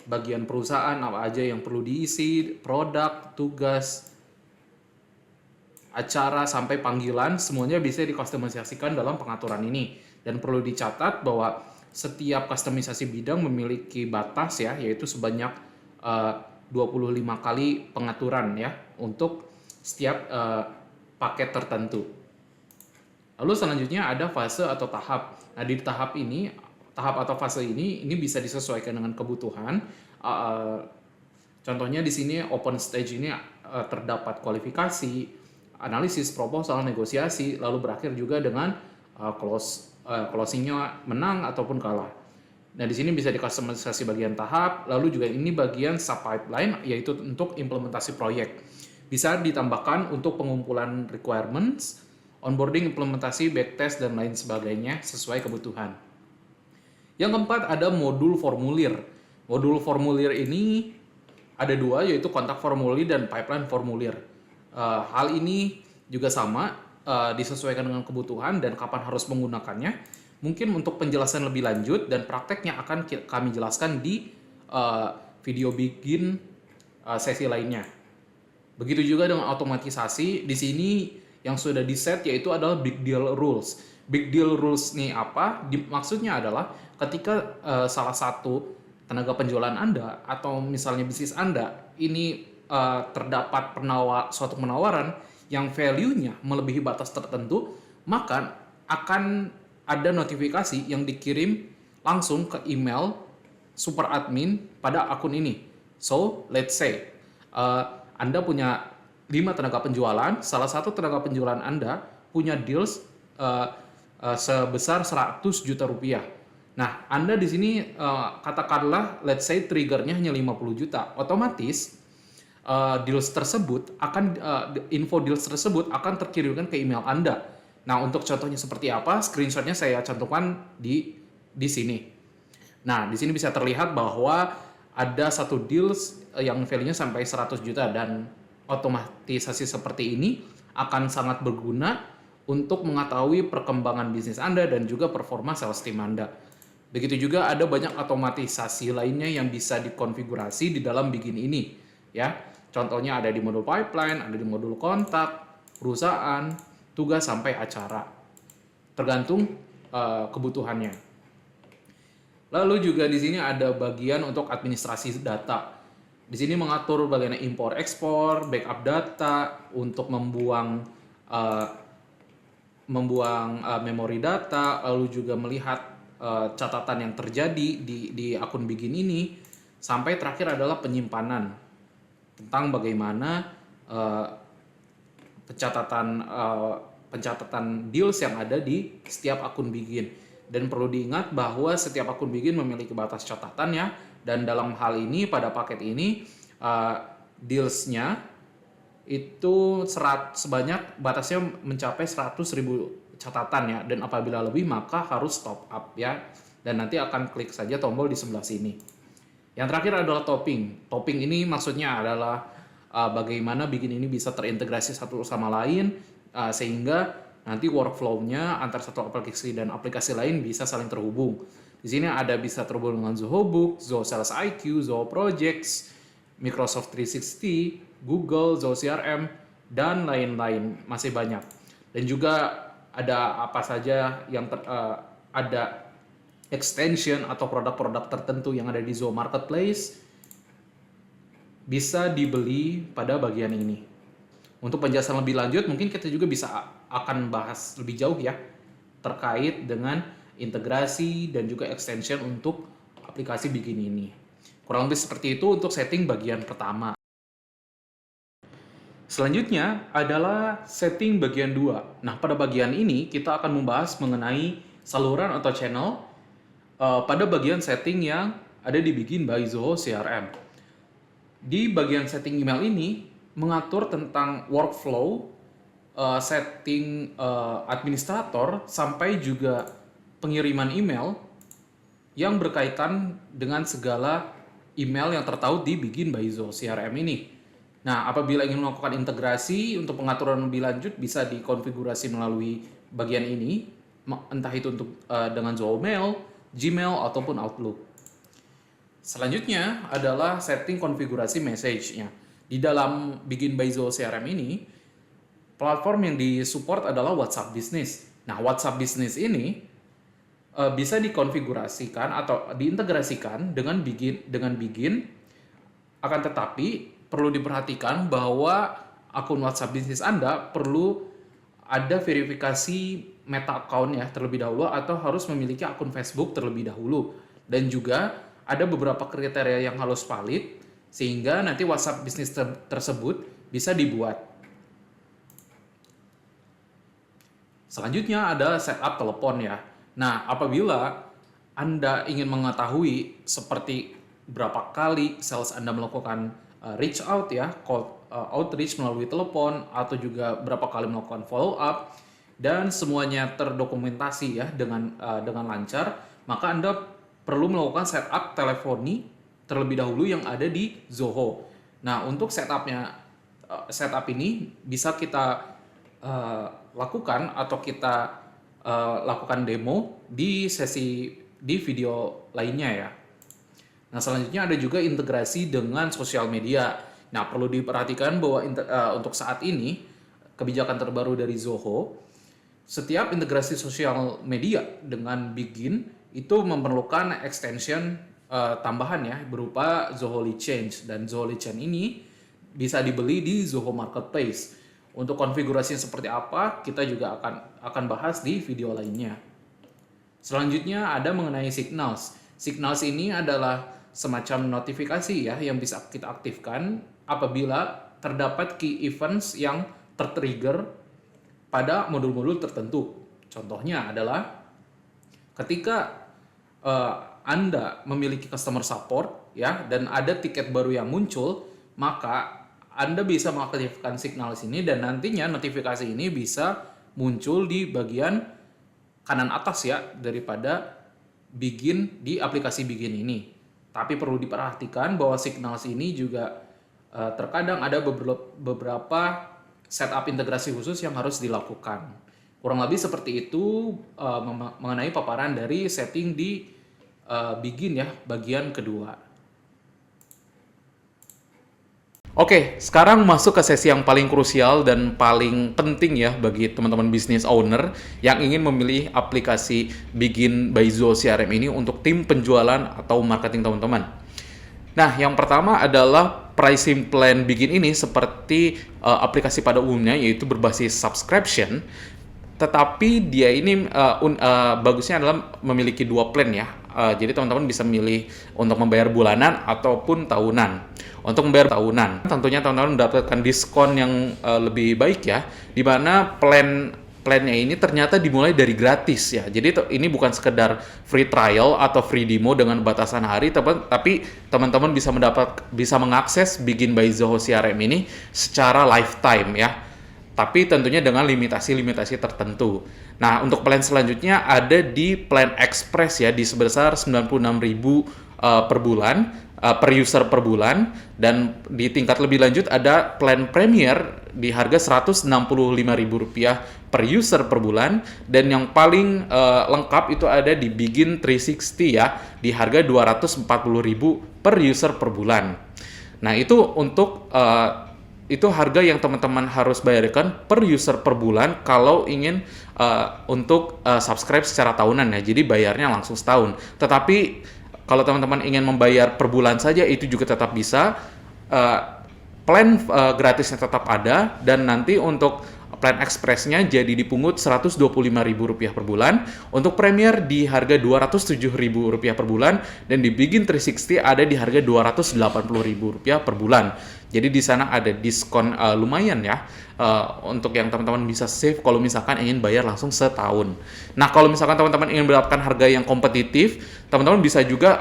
bagian perusahaan apa aja yang perlu diisi, produk, tugas, acara sampai panggilan, semuanya bisa dikustomisasikan dalam pengaturan ini. Dan perlu dicatat bahwa setiap kustomisasi bidang memiliki batas ya, yaitu sebanyak 25 kali pengaturan ya untuk setiap paket tertentu. Lalu selanjutnya ada fase atau tahap. Nah, di tahap atau fase ini bisa disesuaikan dengan kebutuhan. Contohnya di sini open stage ini terdapat kualifikasi, analisis, proposal, negosiasi, lalu berakhir juga dengan closingnya menang ataupun kalah. Nah, di sini bisa dikustomisasi bagian tahap, lalu juga ini bagian sub pipeline, yaitu untuk implementasi proyek. Bisa ditambahkan untuk pengumpulan requirements, onboarding, implementasi, backtest, dan lain sebagainya sesuai kebutuhan. Yang keempat ada modul formulir. Modul formulir ini ada dua, yaitu kontak formulir dan pipeline formulir. Hal ini juga sama, disesuaikan dengan kebutuhan dan kapan harus menggunakannya. Mungkin untuk penjelasan lebih lanjut dan prakteknya akan kami jelaskan di video Begin sesi lainnya. Begitu juga dengan otomatisasi. Di sini yang sudah di-set yaitu adalah Big Deal Rules. Big Deal Rules ini apa? Maksudnya adalah ketika salah satu tenaga penjualan Anda atau misalnya bisnis Anda ini terdapat suatu penawaran yang value-nya melebihi batas tertentu, maka akan ada notifikasi yang dikirim langsung ke email super admin pada akun ini. So, let's say Anda punya 5 tenaga penjualan, salah satu tenaga penjualan Anda punya deals sebesar 100 juta rupiah. Nah, Anda di sini katakanlah let's say triggernya hanya 50 juta. Otomatis info deals tersebut akan terkirimkan ke email Anda. Nah, untuk contohnya seperti apa? Screenshotnya saya cantumkan di sini. Nah, di sini bisa terlihat bahwa ada satu deals yang value-nya sampai 100 juta, dan otomatisasi seperti ini akan sangat berguna untuk mengetahui perkembangan bisnis Anda dan juga performa sales team Anda. Begitu juga ada banyak otomatisasi lainnya yang bisa dikonfigurasi di dalam Begin ini, ya. Contohnya ada di modul pipeline, ada di modul kontak, perusahaan, tugas sampai acara. tergantung kebutuhannya. Lalu juga di sini ada bagian untuk administrasi data. Di sini mengatur bagaimana impor ekspor, backup data untuk uh, membuang memori data, lalu juga melihat catatan yang terjadi di akun Begin ini, sampai terakhir adalah penyimpanan tentang bagaimana uh, pencatatan deals yang ada di setiap akun Begin. Dan perlu diingat bahwa setiap akun Begin memiliki batas catatannya, dan dalam hal ini pada paket ini dealsnya itu sebanyak batasnya mencapai 100.000 catatan ya, dan apabila lebih maka harus top up ya, dan nanti akan klik saja tombol di sebelah sini. Yang terakhir adalah topping. Topping ini maksudnya adalah bagaimana Begin ini bisa terintegrasi satu sama lain, sehingga nanti workflow-nya antar satu aplikasi dan aplikasi lain bisa saling terhubung. Di sini ada bisa terhubung dengan Zoho Book, Zoho Sales IQ, Zoho Projects, Microsoft 360, Google, Zoho CRM, dan lain-lain, masih banyak. Dan juga ada apa saja yang ada extension atau produk-produk tertentu yang ada di Zoho Marketplace bisa dibeli pada bagian ini. Untuk penjelasan lebih lanjut mungkin kita juga akan bahas lebih jauh ya terkait dengan integrasi dan juga extension untuk aplikasi Begin ini. Kurang lebih seperti itu untuk setting bagian pertama. Selanjutnya adalah setting bagian 2. Nah, pada bagian ini kita akan membahas mengenai saluran atau channel pada bagian setting yang ada di Begin by Zoho CRM. Di bagian setting email ini mengatur tentang workflow, setting administrator, sampai juga pengiriman email yang berkaitan dengan segala email yang tertaut di Begin by Zoho CRM ini. Nah, apabila ingin melakukan integrasi untuk pengaturan lebih lanjut bisa dikonfigurasi melalui bagian ini, entah itu untuk dengan Zoho Mail, Gmail, ataupun Outlook. Selanjutnya adalah setting konfigurasi message-nya. Di dalam Begin by Zoho CRM ini, platform yang disupport adalah WhatsApp Business. Nah, WhatsApp Business ini bisa dikonfigurasikan atau diintegrasikan dengan Begin, akan tetapi perlu diperhatikan bahwa akun WhatsApp Business Anda perlu ada verifikasi meta account ya terlebih dahulu, atau harus memiliki akun Facebook terlebih dahulu, dan juga ada beberapa kriteria yang harus valid sehingga nanti WhatsApp Business tersebut bisa dibuat. Selanjutnya ada setup telepon ya. Nah, apabila Anda ingin mengetahui seperti berapa kali sales Anda melakukan reach out ya, call outreach melalui telepon, atau juga berapa kali melakukan follow up, dan semuanya terdokumentasi ya dengan lancar, maka Anda perlu melakukan setup teleponi terlebih dahulu yang ada di Zoho. Nah, untuk setup ini bisa kita lakukan atau kita lakukan demo di video lainnya ya. Nah, selanjutnya ada juga integrasi dengan sosial media. Nah, perlu diperhatikan bahwa untuk saat ini kebijakan terbaru dari Zoho, setiap integrasi sosial media dengan Begin itu memerlukan extension tambahan ya, berupa Zoho Lead Change, dan Zoho Lead Change ini bisa dibeli di Zoho Marketplace. Untuk konfigurasinya seperti apa kita juga akan bahas di video lainnya. Selanjutnya ada mengenai signals. Signals ini adalah semacam notifikasi ya yang bisa kita aktifkan apabila terdapat key events yang tertrigger pada modul-modul tertentu. Contohnya adalah ketika Anda memiliki customer support ya, dan ada tiket baru yang muncul, maka Anda bisa mengaktifkan signal sini, dan nantinya notifikasi ini bisa muncul di bagian kanan atas ya daripada Begin di aplikasi Begin ini. Tapi perlu diperhatikan bahwa signal ini juga terkadang ada beberapa setup integrasi khusus yang harus dilakukan. Kurang lebih seperti itu mengenai paparan dari setting di Begin ya, bagian kedua. Oke, sekarang masuk ke sesi yang paling krusial dan paling penting ya bagi teman-teman business owner yang ingin memilih aplikasi Begin by Zoho CRM ini untuk tim penjualan atau marketing teman-teman. Nah, yang pertama adalah pricing plan Begin ini seperti aplikasi pada umumnya, yaitu berbasis subscription. Tetapi dia ini bagusnya adalah memiliki dua plan ya. Jadi teman-teman bisa milih untuk membayar bulanan ataupun tahunan. Untuk membayar tahunan, tentunya teman-teman mendapatkan diskon yang lebih baik ya, di mana plannya ini ternyata dimulai dari gratis ya. Jadi ini bukan sekedar free trial atau free demo dengan batasan hari, tapi teman-teman bisa mengakses Begin by Zoho CRM ini secara lifetime ya. Tapi tentunya dengan limitasi-limitasi tertentu. Nah, untuk plan selanjutnya ada di plan Express ya, di sebesar 96.000 per bulan, per user per bulan, dan di tingkat lebih lanjut ada plan Premier di harga Rp165.000 per user per bulan, dan yang paling lengkap itu ada di Begin 360 ya, di harga Rp240.000 per user per bulan. Nah, itu untuk itu harga yang teman-teman harus bayarkan per user per bulan kalau ingin untuk subscribe secara tahunan ya. Jadi bayarnya langsung setahun. Tetapi kalau teman-teman ingin membayar per bulan saja itu juga tetap bisa. Plan gratisnya tetap ada, dan nanti untuk plan expressnya jadi dipungut Rp125.000 per bulan. Untuk Premier di harga Rp207.000 per bulan, dan di Begin 360 ada di harga Rp280.000 per bulan. Jadi di sana ada diskon lumayan ya, untuk yang teman-teman bisa save kalau misalkan ingin bayar langsung setahun. Nah, kalau misalkan teman-teman ingin mendapatkan harga yang kompetitif, teman-teman bisa juga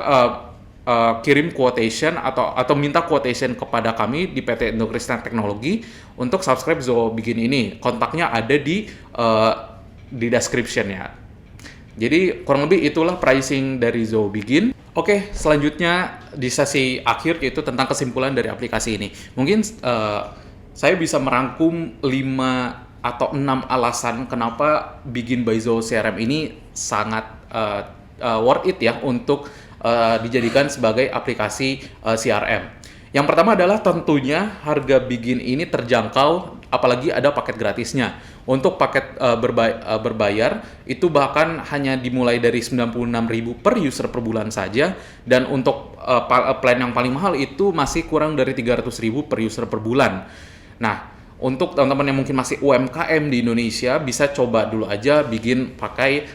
kirim quotation atau minta quotation kepada kami di PT Indo Krishna Teknologi untuk subscribe Zoho Begin ini. Kontaknya ada di description ya. Jadi kurang lebih itulah pricing dari Zoho Begin. Oke, selanjutnya di sesi akhir yaitu tentang kesimpulan dari aplikasi ini. Mungkin saya bisa merangkum 5 atau 6 alasan kenapa Begin by Zoho CRM ini sangat worth it ya untuk dijadikan sebagai aplikasi CRM. Yang pertama adalah tentunya harga Begin ini terjangkau, apalagi ada paket gratisnya. Untuk paket berbayar itu bahkan hanya dimulai dari Rp96.000 per user per bulan saja, dan untuk plan yang paling mahal itu masih kurang dari Rp300.000 per user per bulan. Nah, untuk teman-teman yang mungkin masih UMKM di Indonesia, bisa coba dulu aja Begin pakai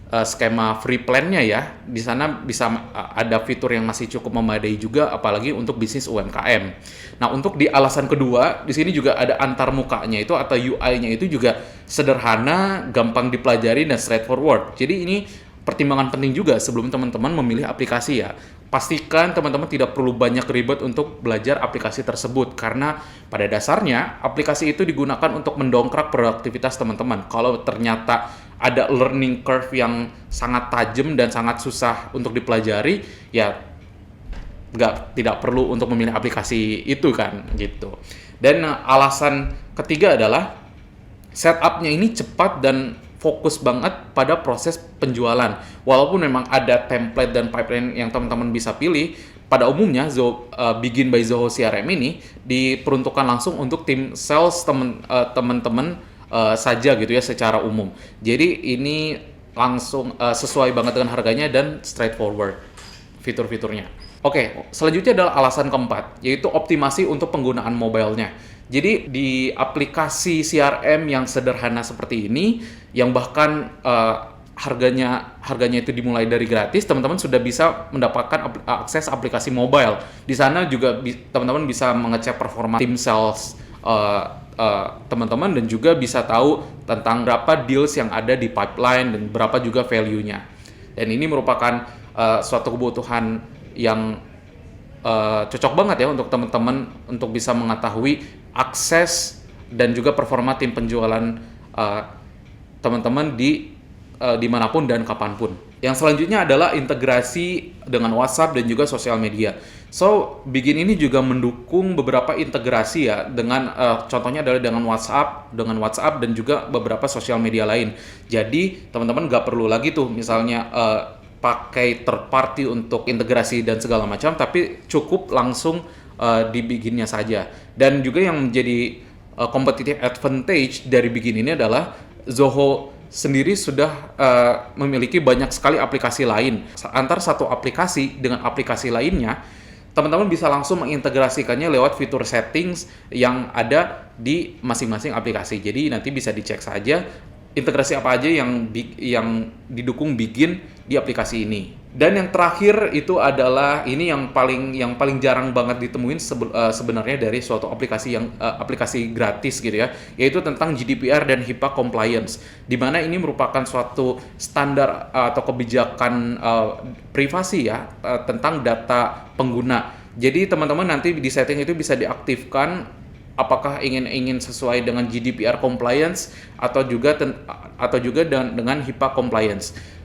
skema free plan-nya ya. Di sana bisa ada fitur yang masih cukup memadai juga, apalagi untuk bisnis UMKM. Nah, untuk di alasan kedua, di sini juga ada antarmukanya itu atau UI-nya itu juga sederhana, gampang dipelajari, dan straightforward. Jadi ini pertimbangan penting juga sebelum teman-teman memilih aplikasi ya. Pastikan teman-teman tidak perlu banyak ribet untuk belajar aplikasi tersebut, karena pada dasarnya aplikasi itu digunakan untuk mendongkrak produktivitas teman-teman. Kalau ternyata ada learning curve yang sangat tajam dan sangat susah untuk dipelajari, ya tidak perlu untuk memilih aplikasi itu kan gitu. Dan alasan ketiga adalah setupnya ini cepat dan fokus banget pada proses penjualan. Walaupun memang ada template dan pipeline yang teman-teman bisa pilih, pada umumnya Begin by Zoho CRM ini diperuntukkan langsung untuk tim sales teman-teman saja gitu ya secara umum. Jadi ini langsung sesuai banget dengan harganya dan straightforward fitur-fiturnya. Oke, selanjutnya adalah alasan keempat, yaitu optimasi untuk penggunaan mobile-nya. Jadi di aplikasi CRM yang sederhana seperti ini, yang bahkan harganya itu dimulai dari gratis, teman-teman sudah bisa mendapatkan akses aplikasi mobile. Di sana juga teman-teman bisa mengecek performa tim sales teman-teman, dan juga bisa tahu tentang berapa deals yang ada di pipeline dan berapa juga value-nya. Dan ini merupakan suatu kebutuhan yang cocok banget ya untuk teman-teman untuk bisa mengetahui akses dan juga performa tim penjualan teman-teman dimanapun dan kapanpun. Yang selanjutnya adalah integrasi dengan WhatsApp dan juga sosial media. So, Begin ini juga mendukung beberapa integrasi ya, dengan contohnya adalah dengan WhatsApp dan juga beberapa sosial media lain. Jadi teman-teman nggak perlu lagi tuh misalnya pakai third party untuk integrasi dan segala macam, tapi cukup langsung di Begin-nya saja. Dan juga yang menjadi competitive advantage dari Begin ini adalah Zoho sendiri sudah memiliki banyak sekali aplikasi lain. Antar satu aplikasi dengan aplikasi lainnya, teman-teman bisa langsung mengintegrasikannya lewat fitur settings yang ada di masing-masing aplikasi. Jadi nanti bisa dicek saja integrasi apa aja yang didukung Begin di aplikasi ini. Dan yang terakhir itu adalah ini yang paling jarang banget ditemuin sebenarnya dari suatu aplikasi yang aplikasi gratis gitu ya, yaitu tentang GDPR dan HIPAA compliance, di mana ini merupakan suatu standar atau kebijakan privasi ya tentang data pengguna. Jadi teman-teman nanti di setting itu bisa diaktifkan apakah ingin sesuai dengan GDPR compliance atau juga dengan HIPAA compliance.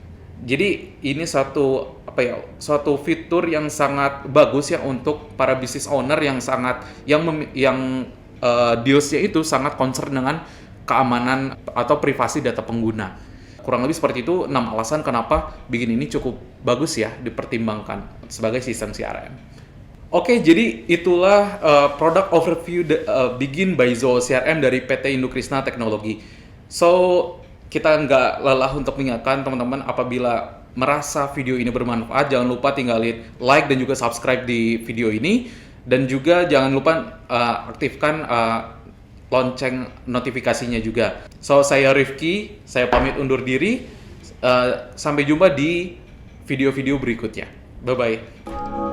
Jadi ini suatu fitur yang sangat bagus ya untuk para business owner yang deals-nya itu sangat concern dengan keamanan atau privasi data pengguna. Kurang lebih seperti itu 6 alasan kenapa Begin ini cukup bagus ya dipertimbangkan sebagai sistem CRM. Oke, jadi itulah product overview Begin by Zoho CRM dari PT Indukrisna Teknologi. So, kita nggak lelah untuk mengingatkan teman-teman apabila merasa video ini bermanfaat, jangan lupa tinggalin like dan juga subscribe di video ini. Dan juga jangan lupa aktifkan lonceng notifikasinya juga. So, saya Rifki, saya pamit undur diri. Sampai jumpa di video-video berikutnya. Bye-bye.